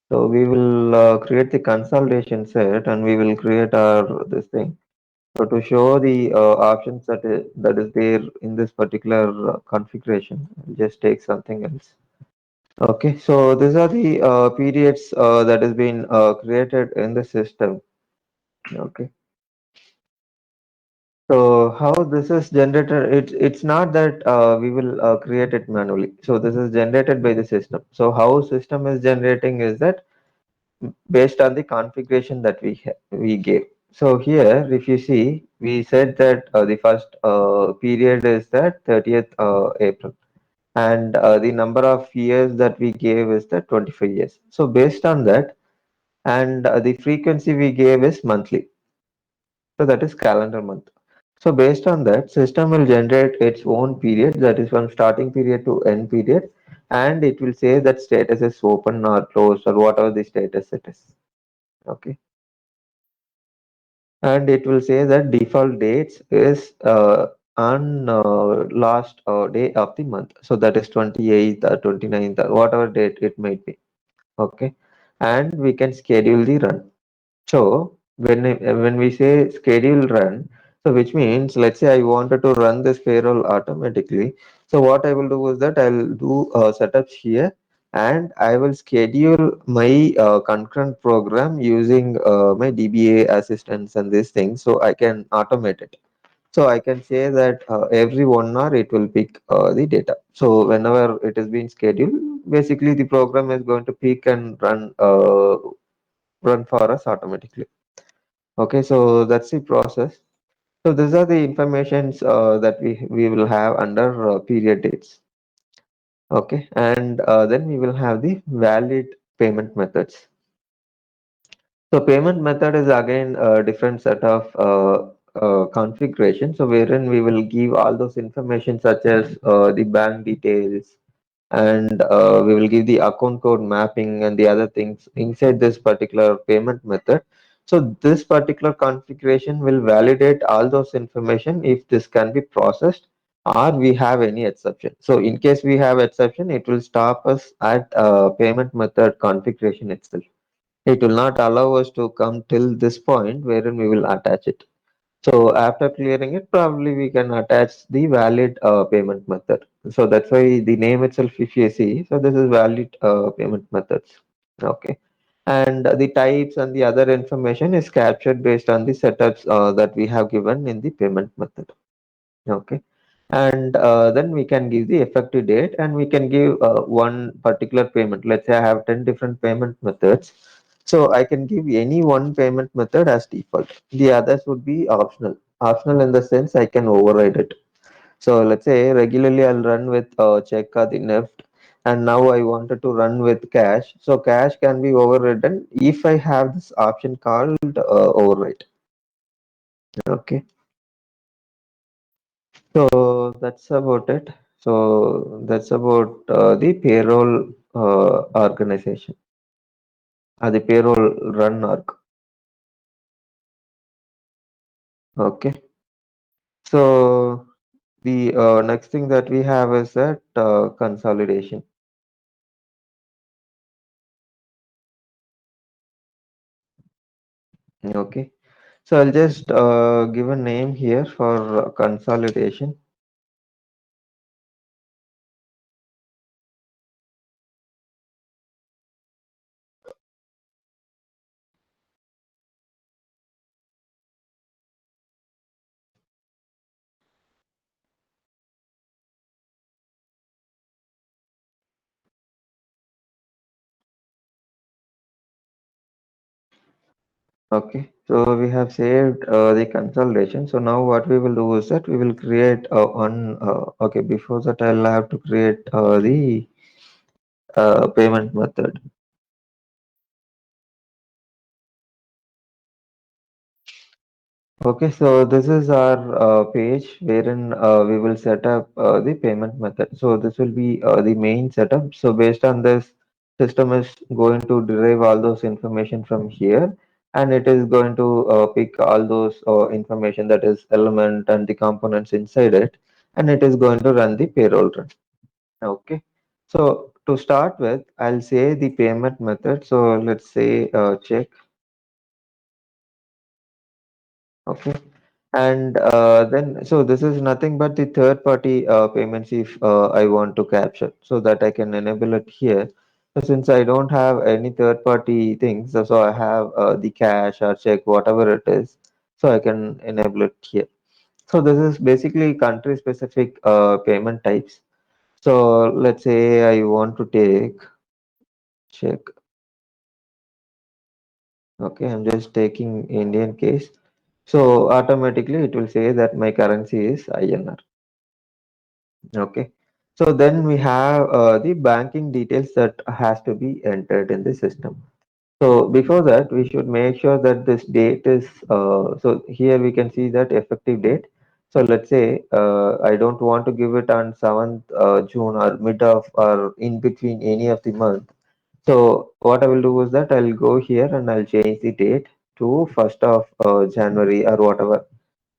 So we will create the consolidation set and we will create our this thing. So to show the options that is there in this particular configuration, I'll just take something else. Okay, so these are the periods that has been created in the system. Okay, so how this is generated? It's not that we will create it manually. So this is generated by the system. So how system is generating is that based on the configuration that we gave. So here, if you see, we said that the first period is that 30th April, and the number of years that we gave is that 25 years. So based on that, and the frequency we gave is monthly. So that is calendar month. So based on that, system will generate its own period, that is from starting period to end period, and it will say that status is open or closed or whatever the status it is. Okay. And it will say that default dates is on last day of the month. So that is 28th or 29th or whatever date it might be. Okay. And we can schedule the run. So when we say schedule run, so which means let's say I wanted to run this payroll automatically. So what I will do is that I'll do setups here and I will schedule my concurrent program using my DBA assistants and these things so I can automate it. So I can say that every 1 hour it will pick the data. So whenever it is being scheduled, basically the program is going to pick and run for us automatically. Okay, so that's the process. So these are the informations that we will have under period dates. Okay, and then we will have the valid payment methods. So payment method is again a different set of configuration. So wherein we will give all those information such as the bank details, and we will give the account code mapping and the other things inside this particular payment method. So this particular configuration will validate all those information if this can be processed or we have any exception. So in case we have exception, it will stop us at payment method configuration itself. It will not allow us to come till this point wherein we will attach it. So after clearing it, probably we can attach the valid payment method. So that's why the name itself, if you see, so this is valid payment methods. Okay. And the types and the other information is captured based on the setups that we have given in the payment method. Okay. And then we can give the effective date and we can give one particular payment. Let's say I have 10 different payment methods. So I can give any one payment method as default. The others would be optional. Optional in the sense I can override it. So let's say regularly I'll run with check or the NEFT and now I wanted to run with cash. So cash can be overridden if I have this option called override. Okay. So that's about it. So that's about the payroll organization, the payroll run org. Okay. So the next thing that we have is that consolidation. Okay. So I'll just give a name here for consolidation. Okay, so we have saved the consolidation. So now what we will do is that we will create one. Okay, before that I'll have to create the payment method. Okay, so this is our page wherein we will set up the payment method. So this will be the main setup. So based on this, system is going to derive all those information from here, and it is going to pick all those information, that is element and the components inside it, and it is going to run the payroll run. Okay. So to start with, I'll say the payment method. So let's say check. Okay. And then, so this is nothing but the third party payments if I want to capture, so that I can enable it here. So since I don't have any third party things, so I have the cash or check, whatever it is, so I can enable it here. So this is basically country specific payment types. So let's say I want to take check. Okay, I'm just taking Indian case. So automatically it will say that my currency is INR. Okay. So then we have the banking details that has to be entered in the system. So before that, we should make sure that this date is, so here we can see that effective date. So let's say I don't want to give it on 7th June or mid of or in between any of the month. So what I will do is that I'll go here and I'll change the date to 1st of January or whatever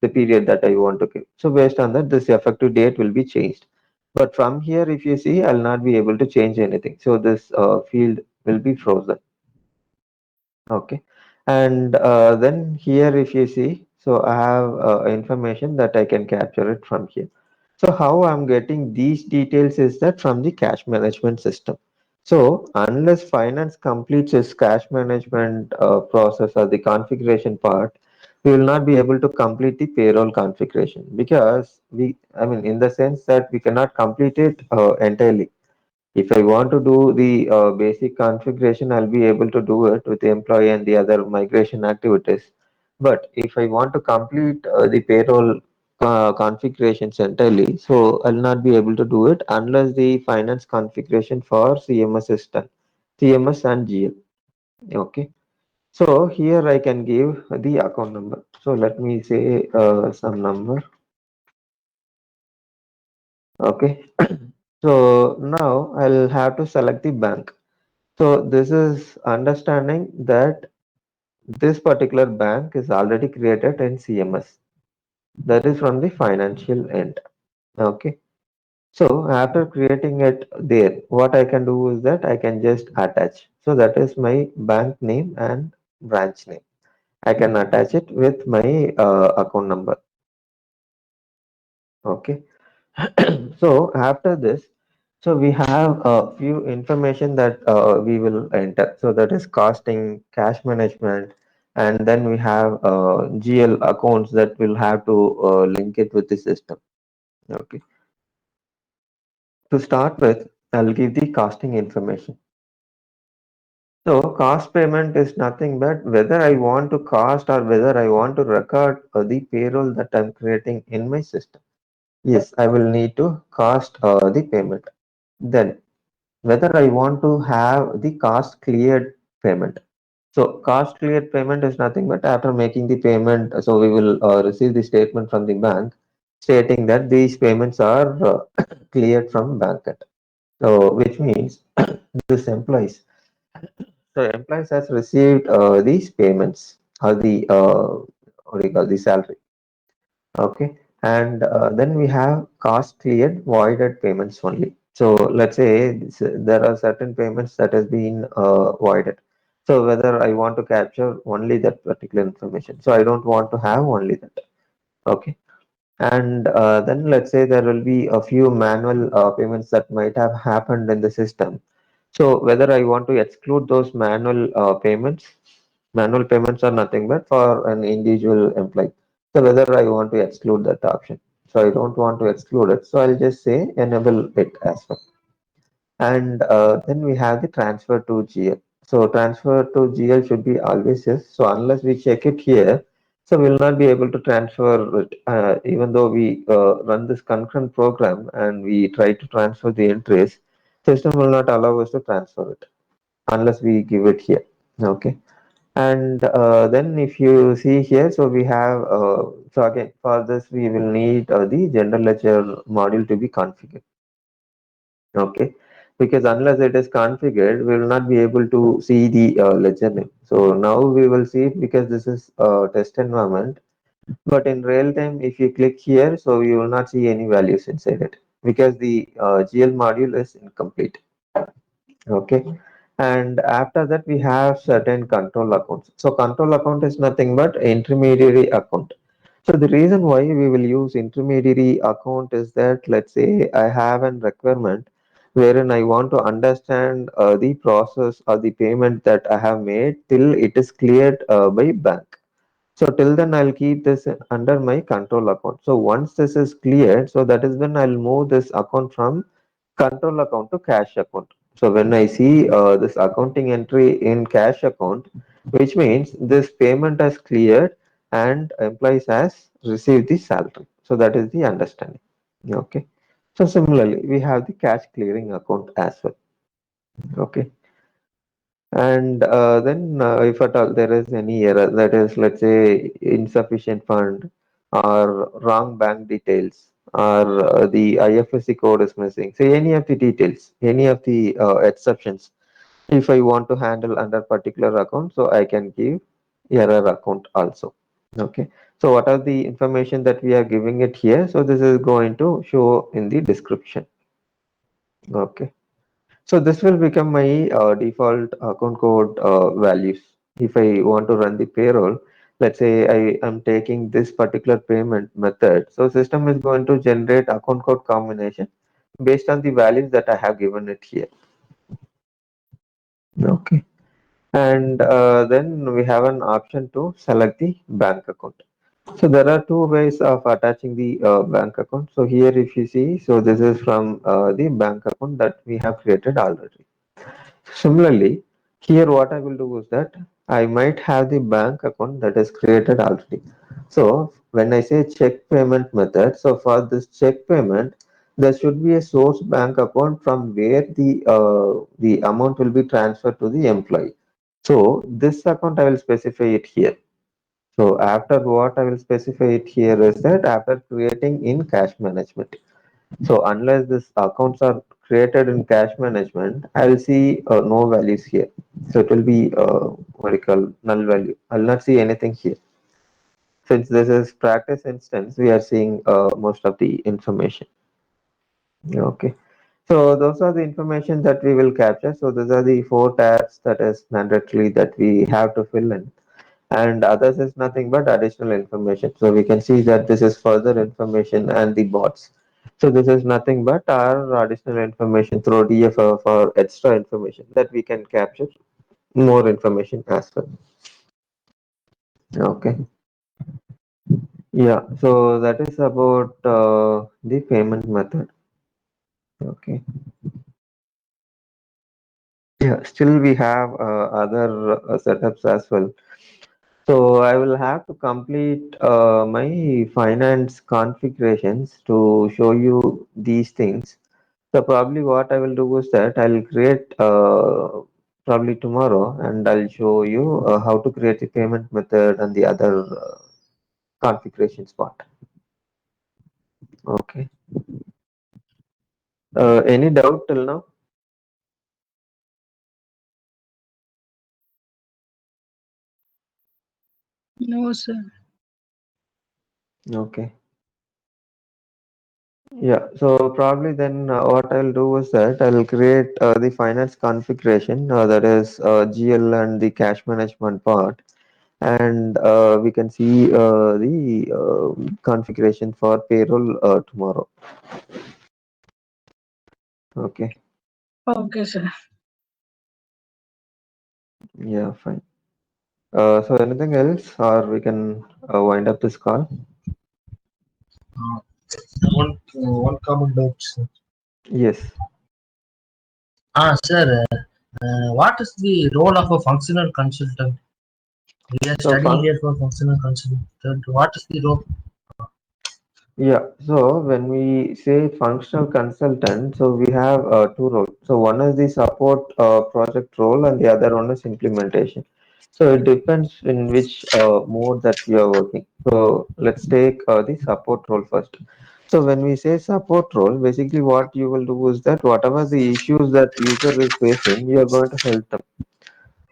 the period that I want to give. So based on that, this effective date will be changed. But from here, if you see, I'll not be able to change anything. So this field will be frozen. Okay. And then here, if you see, so I have information that I can capture it from here. So how I'm getting these details is that from the cash management system. So unless finance completes its cash management process or the configuration part, we will not be able to complete the payroll configuration because I mean, in the sense that we cannot complete it entirely. If I want to do the basic configuration, I'll be able to do it with the employee and the other migration activities. But if I want to complete the payroll configurations entirely, so I'll not be able to do it unless the finance configuration for CMS is done, CMS and GL. Okay. So here I can give the account number. So let me say some number. Okay. So now I'll have to select the bank. So this is understanding that this particular bank is already created in CMS. That is from the financial end. Okay. So after creating it there, what I can do is that I can just attach. So that is my bank name and branch name. I can attach it with my account number. Okay. So after this, so we have a few information that we will enter. So that is costing, cash management, and then we have GL accounts that will have to link it with the system. Okay. To start with, I'll give the costing information. So cost payment is nothing but whether I want to cost or whether I want to record the payroll that I'm creating in my system. Yes, I will need to cost the payment. Then whether I want to have the cost cleared payment. So cost cleared payment is nothing but after making the payment, so we will receive the statement from the bank stating that these payments are cleared from bank account. So which means this implies, so employees has received these payments or the what do you call the salary. Okay. And then we have cost cleared voided payments only. So let's say there are certain payments that has been voided. So whether I want to capture only that particular information. So I don't want to have only that. Okay. And then let's say there will be a few manual payments that might have happened in the system. So whether I want to exclude those manual payments are nothing but for an individual employee. So whether I want to exclude that option. So I don't want to exclude it. So I'll just say enable it as well. And then we have the transfer to GL. So transfer to GL should be always yes. So unless we check it here, so we'll not be able to transfer it. Even though we run this concurrent program and we try to transfer the entries, system will not allow us to transfer it unless we give it here. Okay. And then if you see here, so we have, so again, for this, we will need the general ledger module to be configured. Okay. Because unless it is configured, we will not be able to see the ledger name. So now we will see it because this is a test environment. But in real time, if you click here, so you will not see any values inside it because the GL module is incomplete. Okay. And after that, we have certain control accounts. So control account is nothing but intermediary account. So the reason why we will use intermediary account is that, let's say I have an requirement wherein I want to understand the process or the payment that I have made till it is cleared by bank. So till then I'll keep this under my control account. So once this is cleared, so that is when I'll move this account from control account to cash account. So when I see this accounting entry in cash account, which means this payment has cleared and employees has received the salary. So that is the understanding. Okay. So similarly, we have the cash clearing account as well. Okay. And then if at all there is any error, that is, let's say, insufficient fund or wrong bank details or the IFSC code is missing. So any of the details, any of the exceptions, if I want to handle under particular account, so I can give error account also. Okay. So what are the information that we are giving it here? So this is going to show in the description. Okay. So this will become my default account code values. If I want to run the payroll, let's say I am taking this particular payment method. So system is going to generate account code combination based on the values that I have given it here. Okay. And then we have an option to select the bank account. So there are two ways of attaching the bank account. So here if you see, so this is from the bank account that we have created already. Similarly, here what I will do is that I might have the bank account that is created already. So when I say check payment method, so for this check payment, there should be a source bank account from where the amount will be transferred to the employee. So this account I will specify it here. So after what I will specify it here is that after creating in cash management. So unless these accounts are created in cash management, I'll see no values here. So it will be what you call null value. I'll not see anything here. Since this is practice instance, we are seeing most of the information. Okay. So those are the information that we will capture. So those are the four tabs that is mandatory that we have to fill in. And others is nothing but additional information. So we can see that this is further information and the bots. So this is nothing but our additional information through DFF or extra information that we can capture more information as well. Okay. Yeah. So that is about the payment method. Okay. Yeah. Still we have other setups as well. So I will have to complete my finance configurations to show you these things. So probably what I will do is that I'll create probably tomorrow and I'll show you how to create the payment method and the other configurations part. Okay. Any doubt till now? No, sir. Okay. Yeah, so probably then what I'll do is that I'll create the finance configuration, that is GL and the cash management part, and we can see the configuration for payroll tomorrow. Okay, Okay, sir. yeah, fine. So anything else, or we can wind up this call? Uh, one common doubt, sir. Yes. Sir, what is the role of a functional consultant? We are So studying here for functional consultant. What is the role? yeah, so when we say functional consultant, so we have two roles. So one is the support project role, and the other one is implementation. So it depends in which mode that we are working. So let's take the support role first. So when we say support role, basically what you will do is that whatever the issues that user is facing, you are going to help them.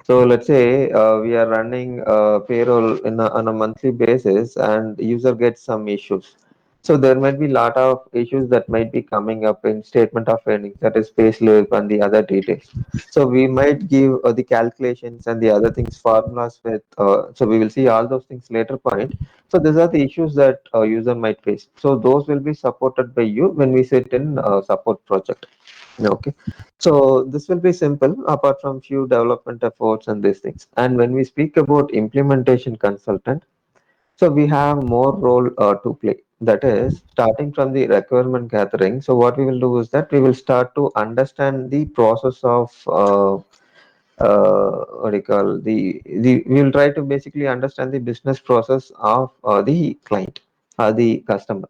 So let's say we are running payroll on a monthly basis and user gets some issues. So there might be a lot of issues that might be coming up in statement of earnings, that is payslip and the other details. So we might give the calculations and the other things formulas with. So we will see all those things later point. So these are the issues that user might face. So those will be supported by you when we sit in support project. Okay. So this will be simple apart from few development efforts and these things. And when we speak about implementation consultant, so we have more role to play. That is starting from the requirement gathering. So what we will do is that we will start to understand the process of what do you call the we will try to basically understand the business process of the client or the customer.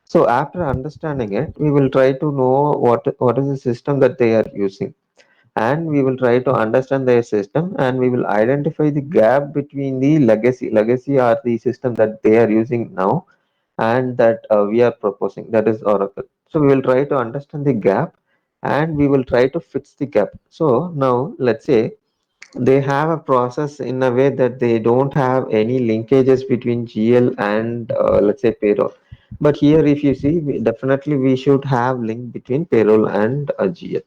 So after understanding it, we will try to know what is the system that they are using, and we will try to understand their system, and we will identify the gap between the legacy or the system that they are using now and that we are proposing, that is Oracle. So we will try to understand the gap and we will try to fix the gap. So now let's say they have a process in a way that they don't have any linkages between GL and let's say payroll. But here, if you see, definitely we should have link between payroll and GL.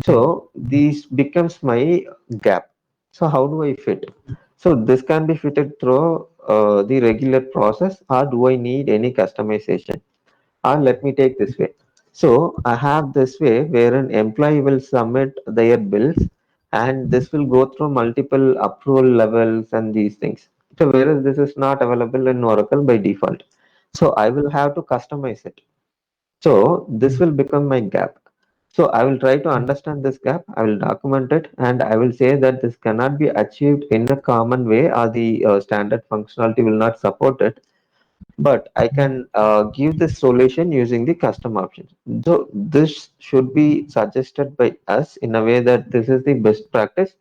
So this becomes my gap. So how do I fit? So this can be fitted through the regular process, or do I need any customization? Or let me take this way. So I have this way where an employee will submit their bills and this will go through multiple approval levels and these things. So whereas this is not available in Oracle by default. So I will have to customize it. So this will become my gap. So I will try to understand this gap, I will document it, and I will say that this cannot be achieved in a common way or the standard functionality will not support it, but I can give this solution using the custom options. So this should be suggested by us in a way that this is the best practice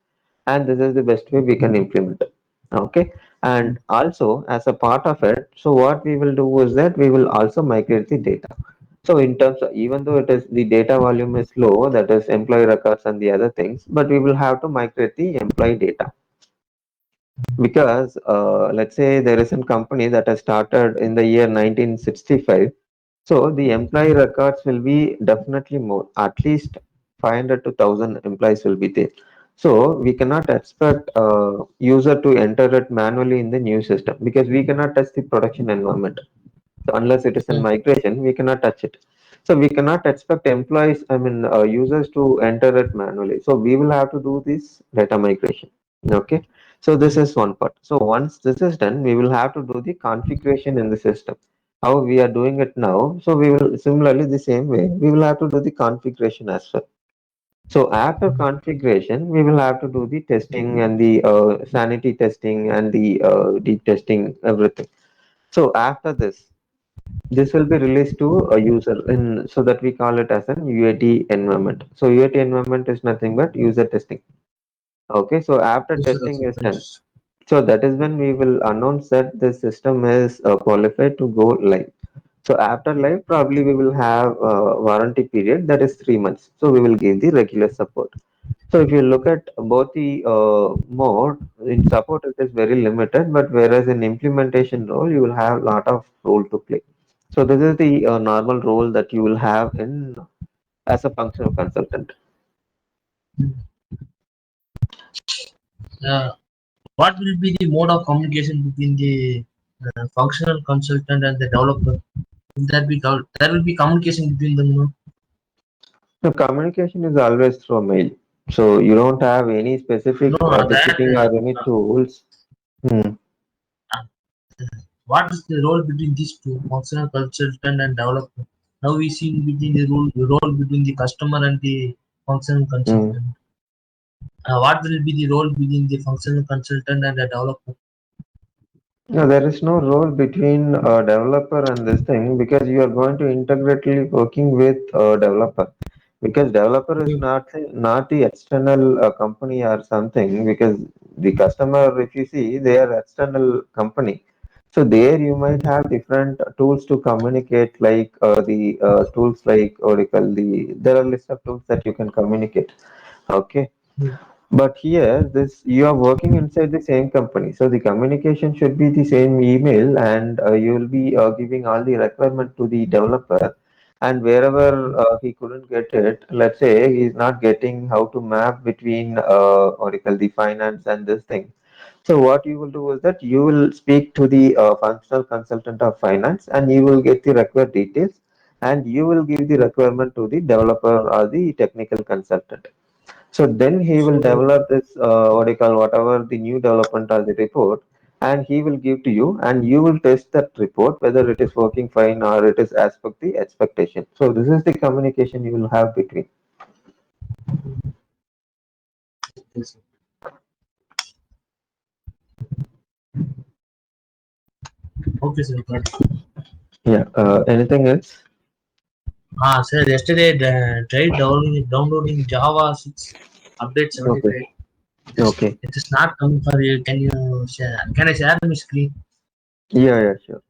and this is the best way we can implement it. Okay. And also as a part of it, so what we will do is that we will also migrate the data. So in terms of, even though it is the data volume is low, that is employee records and the other things, but we will have to migrate the employee data because let's say there is a company that has started in the year 1965. So the employee records will be definitely more, at least 500 to 1000 employees will be there. So we cannot expect a user to enter it manually in the new system because we cannot touch the production environment. So unless it is in migration, we cannot touch it. So we cannot expect employees, users to enter it manually. So we will have to do this data migration. Okay. So this is one part. So once this is done, we will have to do the configuration in the system. How we are doing it now. So we will similarly the same way, we will have to do the configuration as well. So after configuration, we will have to do the testing and the sanity testing and the deep testing, everything. So after this will be released to a user in so that we call it as an UAT environment. So UAT environment is nothing but user testing. Okay, so after Yes, testing is done, yes. so that is when we will announce that the system is qualified to go live. So after live, probably we will have a warranty period that is 3 months. So we will give the regular support. So if you look at both the mode in support, it is very limited, but whereas in implementation role, you will have a lot of role to play. So this is the normal role that you will have in as a functional consultant. Uh, what will be the mode of communication between the functional consultant and the developer? There will be communication between them, no? So communication is always through mail. So you don't have any specific No, no, ticketing or any tools. Hmm. uh, what is the role between these two, functional consultant and developer? Now we see between the role between the customer and the functional Hmm. consultant. What will be the role between the functional consultant and the developer? No, there is no role between a developer and this thing because you are going to integrately working with a developer. Because developer is not the external company or something. Because the customer, if you see, they are external company. So there you might have different tools to communicate, like the tools like Oracle. There are list of tools that you can communicate. Okay. Hmm. But here, this you are working inside the same company, so the communication should be the same email, and you will be giving all the requirement to the developer. And wherever he couldn't get it, let's say he's not getting how to map between Oracle, the finance, and this thing. So what you will do is that you will speak to the functional consultant of finance, and you will get the required details, and you will give the requirement to the developer or the technical consultant. So then he will So, develop this what do you call whatever the new development or the report, and he will give to you, and you will test that report whether it is working fine or it is as per the expectation. So this is the communication you will have between. yes. Okay, sir. Got it. Yeah. Anything else? Sir, yesterday tried downloading Java 6 update Okay. 75. Okay. It is not coming for you. Can you share? Can I share my screen? Yeah. Yeah. Sure.